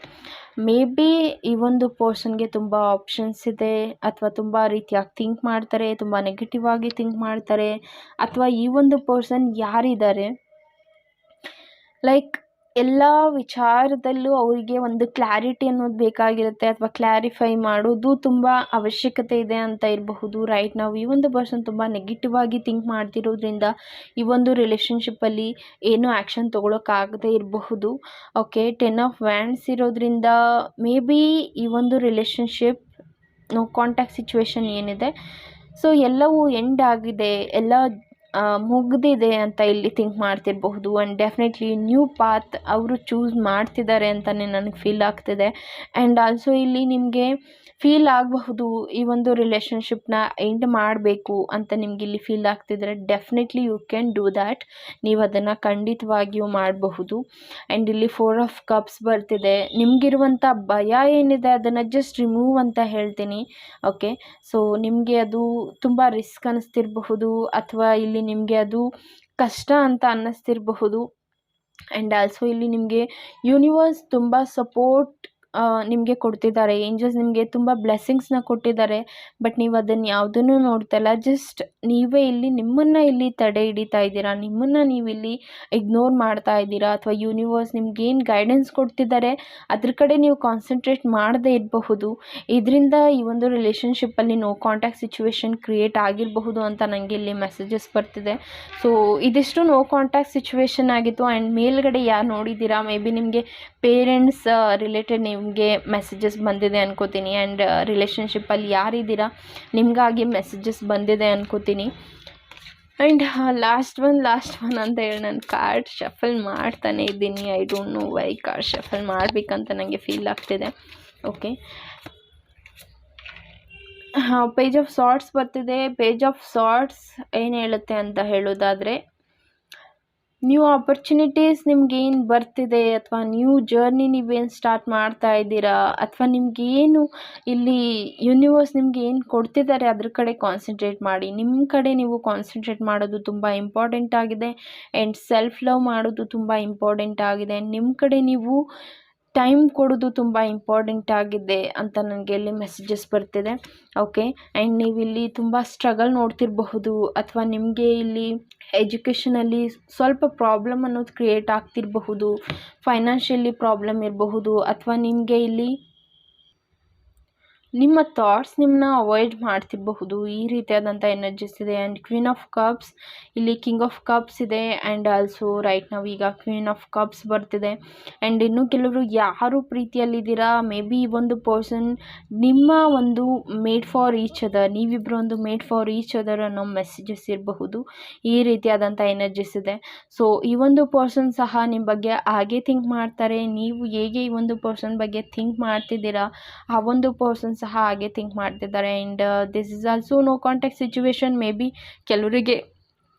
ಮೇ ಬಿ ಈ ಒಂದು ಪರ್ಸನ್ಗೆ ತುಂಬ ಆಪ್ಷನ್ಸ್ ಇದೆ, ಅಥವಾ ತುಂಬ ರೀತಿಯಾಗಿ ಥಿಂಕ್ ಮಾಡ್ತಾರೆ, ತುಂಬ ನೆಗೆಟಿವ್ ಆಗಿ ಥಿಂಕ್ ಮಾಡ್ತಾರೆ, ಅಥವಾ ಈ ಒಂದು ಪರ್ಸನ್ ಯಾರಿದ್ದಾರೆ ಲೈಕ್ ಎಲ್ಲ ವಿಚಾರದಲ್ಲೂ ಅವರಿಗೆ ಒಂದು ಕ್ಲಾರಿಟಿ ಅನ್ನೋದು ಬೇಕಾಗಿರುತ್ತೆ, ಅಥವಾ ಕ್ಲಾರಿಫೈ ಮಾಡೋದು ತುಂಬ ಅವಶ್ಯಕತೆ ಇದೆ ಅಂತ ಇರಬಹುದು. ರೈಟ್ ನಾವು ಈ ಒಂದು ಪರ್ಸನ್ ತುಂಬ ನೆಗೆಟಿವ್ ಆಗಿ ಥಿಂಕ್ ಮಾಡ್ತಿರೋದ್ರಿಂದ ಈ ಒಂದು ರಿಲೇಷನ್ಶಿಪ್ಪಲ್ಲಿ ಏನೂ ಆ್ಯಕ್ಷನ್ ತೊಗೊಳಕ್ಕಾಗದೇ ಇರಬಹುದು. ಓಕೆ, 10 ಆಫ್ ವ್ಯಾಂಡ್ಸ್ ಇರೋದ್ರಿಂದ ಮೇ ಬಿ ಈ ಒಂದು ರಿಲೇಷನ್ಶಿಪ್ ನೋ ಕಾಂಟ್ಯಾಕ್ಟ್ ಸಿಚುವೇಶನ್ ಏನಿದೆ, ಸೊ ಎಲ್ಲವೂ ಎಂಡ್ ಆಗಿದೆ, ಎಲ್ಲ ಮುಗ್ದಿದೆ ಅಂತ ಇಲ್ಲಿ ಥಿಂಕ್ ಮಾಡ್ತಿರಬಹುದು. ಆ್ಯಂಡ್ ಡೆಫಿನೆಟ್ಲಿ ನ್ಯೂ ಪಾತ್ ಅವರು ಚೂಸ್ ಮಾಡ್ತಿದ್ದಾರೆ ಅಂತಲೇ ನನಗೆ ಫೀಲ್ ಆಗ್ತಿದೆ. ಆ್ಯಂಡ್ ಆಲ್ಸೋ ಇಲ್ಲಿ ನಿಮಗೆ ಫೀಲ್ ಆಗಬಹುದು ಈ ಒಂದು ರಿಲೇಷನ್ಶಿಪ್ನ ಎಂಡ್ ಮಾಡಬೇಕು ಅಂತ ನಿಮ್ಗೆ ಇಲ್ಲಿ ಫೀಲ್ ಆಗ್ತಿದ್ರೆ definitely you can do that. ನೀವು ಅದನ್ನು ಖಂಡಿತವಾಗಿಯೂ ಮಾಡಬಹುದು. ಆ್ಯಂಡ್ ಇಲ್ಲಿ 4 ಆಫ್ ಕಪ್ಸ್ ಬರ್ತಿದೆ. ನಿಮಗಿರುವಂಥ ಭಯ ಏನಿದೆ ಅದನ್ನು ಜಸ್ಟ್ ರಿಮೂವ್ ಅಂತ ಹೇಳ್ತೀನಿ. ಓಕೆ, ಸೊ ನಿಮಗೆ ಅದು ತುಂಬ ರಿಸ್ಕ್ ಅನ್ನಿಸ್ತಿರಬಹುದು, ಅಥವಾ ಇಲ್ಲಿ ನಿಮಗೆ ಅದು ಕಷ್ಟ ಅಂತ ಅನ್ನಿಸ್ತಿರಬಹುದು. ಆ್ಯಂಡ್ ಆಲ್ಸೋ ಇಲ್ಲಿ ನಿಮಗೆ ಯೂನಿವರ್ಸ್ ತುಂಬ ಸಪೋರ್ಟ್ ನಿಮಗೆ ಕೊಡ್ತಿದ್ದಾರೆ, ಏಂಜಲ್ಸ್ ನಿಮಗೆ ತುಂಬ ಬ್ಲೆಸ್ಸಿಂಗ್ಸ್ನ ಕೊಟ್ಟಿದ್ದಾರೆ. ಬಟ್ ನೀವು ಅದನ್ನು ಯಾವುದನ್ನು ನೋಡ್ತಲ್ಲ, ಜಸ್ಟ್ ನೀವೇ ಇಲ್ಲಿ ನಿಮ್ಮನ್ನು ಇಲ್ಲಿ ತಡೆ ಹಿಡಿತಾ ಇದ್ದೀರಾ, ನಿಮ್ಮನ್ನು ನೀವು ಇಲ್ಲಿ ಇಗ್ನೋರ್ ಮಾಡ್ತಾ ಇದ್ದೀರಾ, ಅಥವಾ ಯೂನಿವರ್ಸ್ ನಿಮ್ಗೇನು ಗೈಡೆನ್ಸ್ ಕೊಡ್ತಿದ್ದಾರೆ ಅದ್ರ ಕಡೆ ನೀವು ಕಾನ್ಸಂಟ್ರೇಟ್ ಮಾಡದೇ ಇರಬಹುದು. ಇದರಿಂದ ಈ ಒಂದು ರಿಲೇಷನ್ಶಿಪ್ಪಲ್ಲಿ ನೋ ಕಾಂಟ್ಯಾಕ್ಟ್ ಸಿಚುವೇಶನ್ ಕ್ರಿಯೇಟ್ ಆಗಿರಬಹುದು ಅಂತ ನನಗೆ ಇಲ್ಲಿ ಮೆಸೇಜಸ್ ಬರ್ತಿದೆ. ಸೊ ಇದಿಷ್ಟು ನೋ ಕಾಂಟ್ಯಾಕ್ಟ್ ಸಿಚುವೇಶನ್ ಆಗಿತ್ತು. ಆ್ಯಂಡ್ ಮೇಲ್ಗಡೆ ಯಾರು ನೋಡಿದ್ದೀರಾ, ಮೇ ಬಿ ನಿಮಗೆ ಪೇರೆಂಟ್ಸ್ ರಿಲೇಟೆಡ್ ನಿಮಗೆ ಮೆಸೇಜಸ್ ಬಂದಿದೆ ಅನ್ಕೋತೀನಿ. ಆ್ಯಂಡ್ ರಿಲೇಷನ್ಶಿಪ್ಪಲ್ಲಿ ಯಾರಿದ್ದೀರಾ ನಿಮಗಾಗಿ ಮೆಸೇಜಸ್ ಬಂದಿದೆ ಅನ್ಕೋತೀನಿ. ಆ್ಯಂಡ್ ಲಾಸ್ಟ್ ಒನ್ ಅಂತ ಹೇಳಿ ನಾನು ಕಾರ್ಡ್ ಶಫಲ್ ಮಾಡ್ತಾನೆ ಇದ್ದೀನಿ. I don't know why card shuffle ಮಾಡಬೇಕಂತ ನನಗೆ ಫೀಲ್ ಆಗ್ತಿದೆ. ಓಕೆ, ಪೇಜ್ ಆಫ್ ಸಾರ್ಟ್ಸ್ ಬರ್ತಿದೆ. ಪೇಜ್ ಆಫ್ ಸಾರ್ಟ್ಸ್ ಏನು ಹೇಳುತ್ತೆ ಅಂತ ಹೇಳೋದಾದರೆ, ನ್ಯೂ ಆಪರ್ಚುನಿಟೀಸ್ ನಿಮ್ಗೇನು ಬರ್ತಿದೆ, ಅಥವಾ ನ್ಯೂ ಜರ್ನಿ ನೀವೇನು ಸ್ಟಾರ್ಟ್ ಮಾಡ್ತಾ ಇದ್ದೀರಾ, ಅಥವಾ ನಿಮಗೇನು ಇಲ್ಲಿ ಯೂನಿವರ್ಸ್ ನಿಮ್ಗೆ ಏನು ಕೊಡ್ತಿದ್ದಾರೆ ಅದ್ರ ಕಡೆ ಕಾನ್ಸಂಟ್ರೇಟ್ ಮಾಡಿ. ನಿಮ್ಮ ಕಡೆ ನೀವು ಕಾನ್ಸಂಟ್ರೇಟ್ ಮಾಡೋದು ತುಂಬ ಇಂಪಾರ್ಟೆಂಟ್ ಆಗಿದೆ. ಆ್ಯಂಡ್ ಸೆಲ್ಫ್ ಲವ್ ಮಾಡೋದು ತುಂಬ ಇಂಪಾರ್ಟೆಂಟ್ ಆಗಿದೆ. ನಿಮ್ಮ ಕಡೆ ನೀವು ಟೈಮ್ ಕೊಡೋದು ತುಂಬ ಇಂಪಾರ್ಟೆಂಟ್ ಆಗಿದೆ ಅಂತ ನನಗೆ ಇಲ್ಲಿ ಮೆಸೇಜಸ್ ಬರ್ತಿದೆ. ಓಕೆ, ಆ್ಯಂಡ್ ನೀವಿಲ್ಲಿ ತುಂಬ ಸ್ಟ್ರಗಲ್ ನೋಡ್ತಿರಬಹುದು, ಅಥವಾ ನಿಮಗೆ ಇಲ್ಲಿ ಎಜುಕೇಷನಲ್ಲಿ ಸ್ವಲ್ಪ ಪ್ರಾಬ್ಲಮ್ ಅನ್ನೋದು ಕ್ರಿಯೇಟ್ ಆಗ್ತಿರಬಹುದು, ಫೈನಾನ್ಷಿಯಲಿ ಪ್ರಾಬ್ಲಮ್ ಇರಬಹುದು, ಅಥವಾ ನಿಮಗೆ ಇಲ್ಲಿ ನಿಮ್ಮ ಥಾಟ್ಸ್ ನಿಮ್ಮನ್ನ ಅವಾಯ್ಡ್ ಮಾಡ್ತಿರಬಹುದು. ಈ ರೀತಿಯಾದಂಥ ಎನರ್ಜಿಸ್ ಇದೆ. ಆ್ಯಂಡ್ ಕ್ವೀನ್ ಆಫ್ ಕಪ್ಸ್, ಇಲ್ಲಿ ಕಿಂಗ್ ಆಫ್ ಕಪ್ಸ್ ಇದೆ. ಆ್ಯಂಡ್ ಆಲ್ಸೋ ರೈಟ್ ನಾವು ಈಗ ಕ್ವೀನ್ ಆಫ್ ಕಪ್ಸ್ ಬರ್ತಿದೆ. ಆ್ಯಂಡ್ ಇನ್ನೂ ಕೆಲವರು ಯಾರು ಪ್ರೀತಿಯಲ್ಲಿದ್ದೀರಾ, ಮೇ ಬಿ ಈ ಒಂದು ಪರ್ಸನ್ ನಿಮ್ಮ ಒಂದು ಮೇಡ್ ಫಾರ್ ಈಚ್ ಅದರ್, ನೀವಿಬ್ಬರು ಒಂದು ಮೇಡ್ ಫಾರ್ ಈಚ್ ಅದರ್ ಅನ್ನೋ ಮೆಸೇಜಸ್ ಇರಬಹುದು. ಈ ರೀತಿಯಾದಂಥ ಎನರ್ಜಿಸ್ ಇದೆ. ಸೊ ಈ ಒಂದು ಪರ್ಸನ್ ಸಹ ನಿಮ್ಮ ಬಗ್ಗೆ ಹಾಗೆ ಥಿಂಕ್ ಮಾಡ್ತಾರೆ. ನೀವು ಹೇಗೆ ಈ ಒಂದು ಪರ್ಸನ್ ಬಗ್ಗೆ ಥಿಂಕ್ ಮಾಡ್ತಿದ್ದೀರಾ ಆ ಒಂದು ಪರ್ಸನ್ ಸಹ ಹಾಗೆ ಥಿಂಕ್ ಮಾಡ್ತಿದ್ದಾರೆ. And this is also no contact situation. Maybe ಕೆಲವರಿಗೆ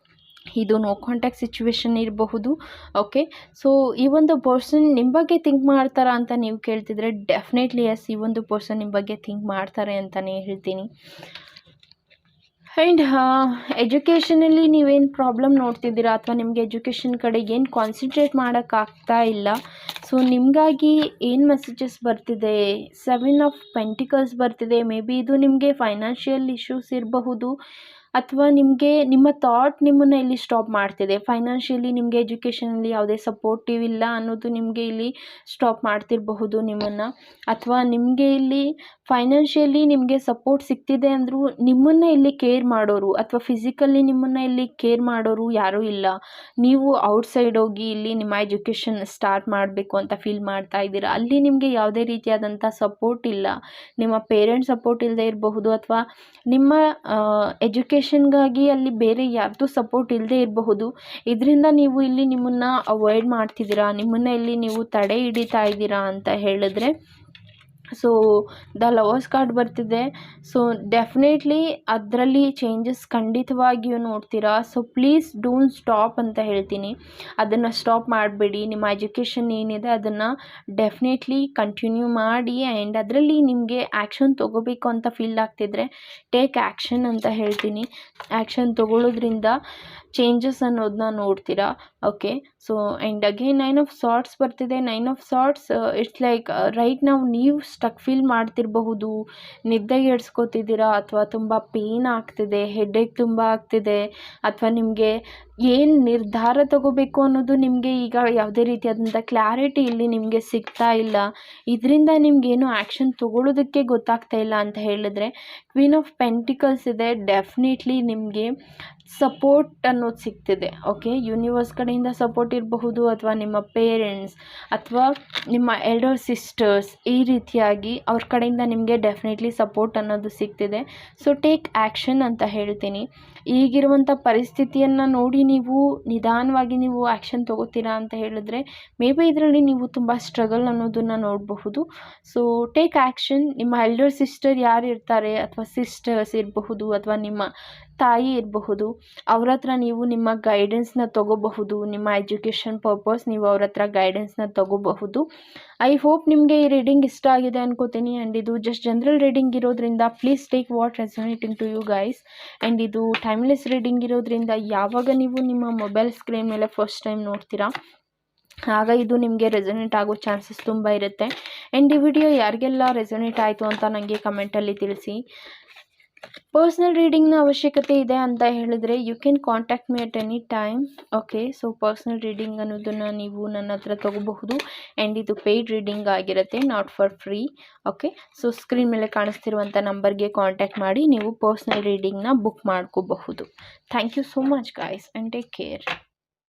ಇದು ನೋ ಕಾಂಟ್ಯಾಕ್ಟ್ ಸಿಚುವೇಶನ್ ಇರಬಹುದು. ಓಕೆ, ಸೊ ಈ ಒಂದು ಪರ್ಸನ್ ನಿಮ್ಮ ಬಗ್ಗೆ ಥಿಂಕ್ ಮಾಡ್ತಾರಾ ಅಂತ ನೀವು ಕೇಳ್ತಿದ್ರೆ ಡೆಫಿನೆಟ್ಲಿ ಎಸ್, ಈ ಒಂದು ಪರ್ಸನ್ ನಿಮ್ಮ ಬಗ್ಗೆ ಥಿಂಕ್ ಮಾಡ್ತಾರೆ ಅಂತಲೇ ಹೇಳ್ತೀನಿ. ಆ್ಯಂಡ್ ಎಜುಕೇಷನಲ್ಲಿ ನೀವೇನು ಪ್ರಾಬ್ಲಮ್ ನೋಡ್ತಿದ್ದೀರಾ, ಅಥವಾ ನಿಮಗೆ ಎಜುಕೇಷನ್ ಕಡೆ ಏನು ಕಾನ್ಸಂಟ್ರೇಟ್ ಮಾಡೋಕ್ಕಾಗ್ತಾ ಇಲ್ಲ, ಸೊ ನಿಮಗಾಗಿ ಏನು ಮೆಸೇಜಸ್ ಬರ್ತಿದೆ, 7 ಆಫ್ ಪೆಂಟಿಕಲ್ಸ್ ಬರ್ತಿದೆ. ಮೇ ಬಿ ಇದು ನಿಮಗೆ ಫೈನಾನ್ಷಿಯಲ್ ಇಶ್ಯೂಸ್ ಇರಬಹುದು, ಅಥವಾ ನಿಮಗೆ ನಿಮ್ಮ ಥಾಟ್ ನಿಮ್ಮನ್ನು ಇಲ್ಲಿ ಸ್ಟಾಪ್ ಮಾಡ್ತಿದೆ. ಫೈನಾನ್ಷಿಯಲಿ ನಿಮಗೆ ಎಜುಕೇಷನಲ್ಲಿ ಯಾವುದೇ ಸಪೋರ್ಟಿವ್ ಇಲ್ಲ ಅನ್ನೋದು ನಿಮಗೆ ಇಲ್ಲಿ ಸ್ಟಾಪ್ ಮಾಡ್ತಿರಬಹುದು ನಿಮ್ಮನ್ನು, ಅಥವಾ ನಿಮಗೆ ಇಲ್ಲಿ ಫೈನಾನ್ಷಿಯಲಿ ನಿಮಗೆ ಸಪೋರ್ಟ್ ಸಿಗ್ತಿದೆ ಅಂದರೂ ನಿಮ್ಮನ್ನು ಇಲ್ಲಿ ಕೇರ್ ಮಾಡೋರು, ಅಥವಾ ಫಿಸಿಕಲಿ ನಿಮ್ಮನ್ನು ಇಲ್ಲಿ ಕೇರ್ ಮಾಡೋರು ಯಾರೂ ಇಲ್ಲ. ನೀವು ಔಟ್ಸೈಡ್ ಹೋಗಿ ಇಲ್ಲಿ ನಿಮ್ಮ ಎಜುಕೇಷನ್ ಸ್ಟಾರ್ಟ್ ಮಾಡಬೇಕು ಅಂತ ಫೀಲ್ ಮಾಡ್ತಾ ಇದ್ದೀರಾ. ಅಲ್ಲಿ ನಿಮಗೆ ಯಾವುದೇ ರೀತಿಯಾದಂಥ ಸಪೋರ್ಟ್ ಇಲ್ಲ, ನಿಮ್ಮ ಪೇರೆಂಟ್ಸ್ ಸಪೋರ್ಟ್ ಇಲ್ಲದೆ ಇರಬಹುದು, ಅಥವಾ ನಿಮ್ಮ ಎಜುಕೇಷನ್ಗಾಗಿ ಅಲ್ಲಿ ಬೇರೆ ಯಾರ್ದು ಸಪೋರ್ಟ್ ಇಲ್ಲದೆ ಇರಬಹುದು. ಇದರಿಂದ ನೀವು ಇಲ್ಲಿ ನಿಮ್ಮನ್ನು ಅವಾಯ್ಡ್ ಮಾಡ್ತಿದ್ದೀರಾ, ನಿಮ್ಮನ್ನು ಇಲ್ಲಿ ನೀವು ತಡೆ ಹಿಡಿತಾ ಇದ್ದೀರಾ ಅಂತ ಹೇಳಿದ್ರೆ. ಸೊ ದ ಲವರ್ಸ್ ಕಾರ್ಡ್ ಬರ್ತಿದೆ. ಸೊ ಡೆಫಿನೆಟ್ಲಿ ಅದರಲ್ಲಿ ಚೇಂಜಸ್ ಖಂಡಿತವಾಗಿಯೂ ನೋಡ್ತೀರಾ. ಸೊ ಪ್ಲೀಸ್ ಡೋಂಟ್ ಸ್ಟಾಪ್ ಅಂತ ಹೇಳ್ತೀನಿ. ಅದನ್ನು ಸ್ಟಾಪ್ ಮಾಡಬೇಡಿ. ನಿಮ್ಮ ಎಜುಕೇಷನ್ ಏನಿದೆ ಅದನ್ನು ಡೆಫಿನೆಟ್ಲಿ ಕಂಟಿನ್ಯೂ ಮಾಡಿ. ಆ್ಯಂಡ್ ಅದರಲ್ಲಿ ನಿಮಗೆ ಆ್ಯಕ್ಷನ್ ತೊಗೋಬೇಕು ಅಂತ ಫೀಲ್ ಆಗ್ತಿದ್ರೆ ಟೇಕ್ ಆ್ಯಕ್ಷನ್ ಅಂತ ಹೇಳ್ತೀನಿ. ಆ್ಯಕ್ಷನ್ ತೊಗೊಳ್ಳೋದ್ರಿಂದ ಚೇಂಜಸ್ ಅನ್ನೋದನ್ನ ನೋಡ್ತೀರಾ. Okay, so and again 9 of swords ಬರ್ತಿದೆ. 9 of swords it's like right ನಾವು ನೀವು ಸ್ಟಕ್ ಫೀಲ್ ಮಾಡ್ತಿರಬಹುದು, ನಿದ್ದೆಗೆಡ್ಸ್ಕೊತಿದ್ದೀರಾ, ಅಥವಾ ತುಂಬ ಪೇಯ್ನ್ ಆಗ್ತಿದೆ, ಹೆಡ್ಏಕ್ ತುಂಬ ಆಗ್ತಿದೆ, ಅಥವಾ ನಿಮಗೆ ಏನು ನಿರ್ಧಾರ ತಗೋಬೇಕು ಅನ್ನೋದು ನಿಮಗೆ ಈಗ ಯಾವುದೇ ರೀತಿಯಾದಂಥ ಕ್ಲಾರಿಟಿ ಇಲ್ಲಿ ನಿಮಗೆ ಸಿಗ್ತಾ ಇಲ್ಲ. ಇದರಿಂದ ನಿಮಗೇನು ಆ್ಯಕ್ಷನ್ ತೊಗೊಳ್ಳೋದಕ್ಕೆ ಗೊತ್ತಾಗ್ತಾ ಇಲ್ಲ ಅಂತ ಹೇಳಿದ್ರೆ ಕ್ವೀನ್ ಆಫ್ ಪೆಂಟಿಕಲ್ಸ್ ಇದೆ. ಡೆಫಿನೆಟ್ಲಿ ನಿಮಗೆ ಸಪೋರ್ಟ್ ಅನ್ನೋದು ಸಿಗ್ತಿದೆ. ಓಕೆ, ಯೂನಿವರ್ಸ್ ಕಡೆಯಿಂದ ಸಪೋರ್ಟ್ ಇರಬಹುದು, ಅಥವಾ ನಿಮ್ಮ ಪೇರೆಂಟ್ಸ್ ಅಥವಾ ನಿಮ್ಮ ಎಲ್ಡರ್ ಸಿಸ್ಟರ್ಸ್, ಈ ರೀತಿಯಾಗಿ ಅವ್ರ ಕಡೆಯಿಂದ ನಿಮಗೆ ಡೆಫಿನೆಟ್ಲಿ ಸಪೋರ್ಟ್ ಅನ್ನೋದು ಸಿಗ್ತಿದೆ. ಸೊ ಟೇಕ್ ಆ್ಯಕ್ಷನ್ ಅಂತ ಹೇಳ್ತೀನಿ. ಈಗಿರುವಂಥ ಪರಿಸ್ಥಿತಿಯನ್ನು ನೋಡಿ ನೀವು ನಿಧಾನವಾಗಿ ನೀವು ಆ್ಯಕ್ಷನ್ ತೊಗೋತೀರಾ ಅಂತ ಹೇಳಿದ್ರೆ ಮೇ ಬಿ ಇದರಲ್ಲಿ ನೀವು ತುಂಬ ಸ್ಟ್ರಗಲ್ ಅನ್ನೋದನ್ನು ನೋಡಬಹುದು. So take action. ನಿಮ್ಮ ಎಲ್ಡರ್ ಸಿಸ್ಟರ್ ಯಾರು ಇರ್ತಾರೆ, ಅಥವಾ ಸಿಸ್ಟರ್ಸ್ ಇರಬಹುದು, ಅಥವಾ ನಿಮ್ಮ ತಾಯಿ ಇರಬಹುದು, ಅವ್ರ ಹತ್ರ ನೀವು ನಿಮ್ಮ ಗೈಡೆನ್ಸ್ನ ತೊಗೋಬಹುದು. ನಿಮ್ಮ ಎಜುಕೇಷನ್ ಪರ್ಪಸ್ ನೀವು ಅವ್ರ ಹತ್ರ ಗೈಡೆನ್ಸ್ನ ತೊಗೋಬಹುದು. ಐ ಹೋಪ್ ನಿಮಗೆ ಈ ರೀಡಿಂಗ್ ಇಷ್ಟ ಆಗಿದೆ ಅನ್ಕೋತೀನಿ. ಆ್ಯಂಡ್ ಇದು ಜಸ್ಟ್ ಜನರಲ್ ರೀಡಿಂಗ್ ಇರೋದ್ರಿಂದ please take what resonating to you guys. And ಇದು ಟೈಮ್ಲೆಸ್ ರೀಡಿಂಗ್ ಇರೋದ್ರಿಂದ ಯಾವಾಗ ನೀವು ನಿಮ್ಮ ಮೊಬೈಲ್ ಸ್ಕ್ರೀನ್ ಮೇಲೆ ಫಸ್ಟ್ ಟೈಮ್ ನೋಡ್ತೀರಾ ಆಗ ಇದು ನಿಮಗೆ ರೆಸೊನೇಟ್ ಆಗೋ ಚಾನ್ಸಸ್ ತುಂಬ ಇರುತ್ತೆ. ಆ್ಯಂಡ್ ಈ ವಿಡಿಯೋ ಯಾರಿಗೆಲ್ಲ ರೆಸೊನೇಟ್ ಆಯಿತು ಅಂತ ನನಗೆ ಕಮೆಂಟಲ್ಲಿ ತಿಳಿಸಿ. ಪರ್ಸ್ನಲ್ ರೀಡಿಂಗ್ನ ಅವಶ್ಯಕತೆ ಇದೆ ಅಂತ ಹೇಳಿದರೆ you can contact me at any time. Okay, so personal reading ಅನ್ನೋದನ್ನು ನೀವು ನನ್ನ ಹತ್ರ ತೊಗೋಬಹುದು. ಆ್ಯಂಡ್ ಇದು ಪೇಯ್ಡ್ ರೀಡಿಂಗ್ ಆಗಿರುತ್ತೆ, not for free. Okay, so screen ಮೇಲೆ ಕಾಣಿಸ್ತಿರುವಂಥ ನಂಬರ್ಗೆ ಕಾಂಟ್ಯಾಕ್ಟ್ ಮಾಡಿ ನೀವು ಪರ್ಸ್ನಲ್ ರೀಡಿಂಗ್ನ ಬುಕ್ ಮಾಡ್ಕೋಬಹುದು. Thank you so much guys and take care.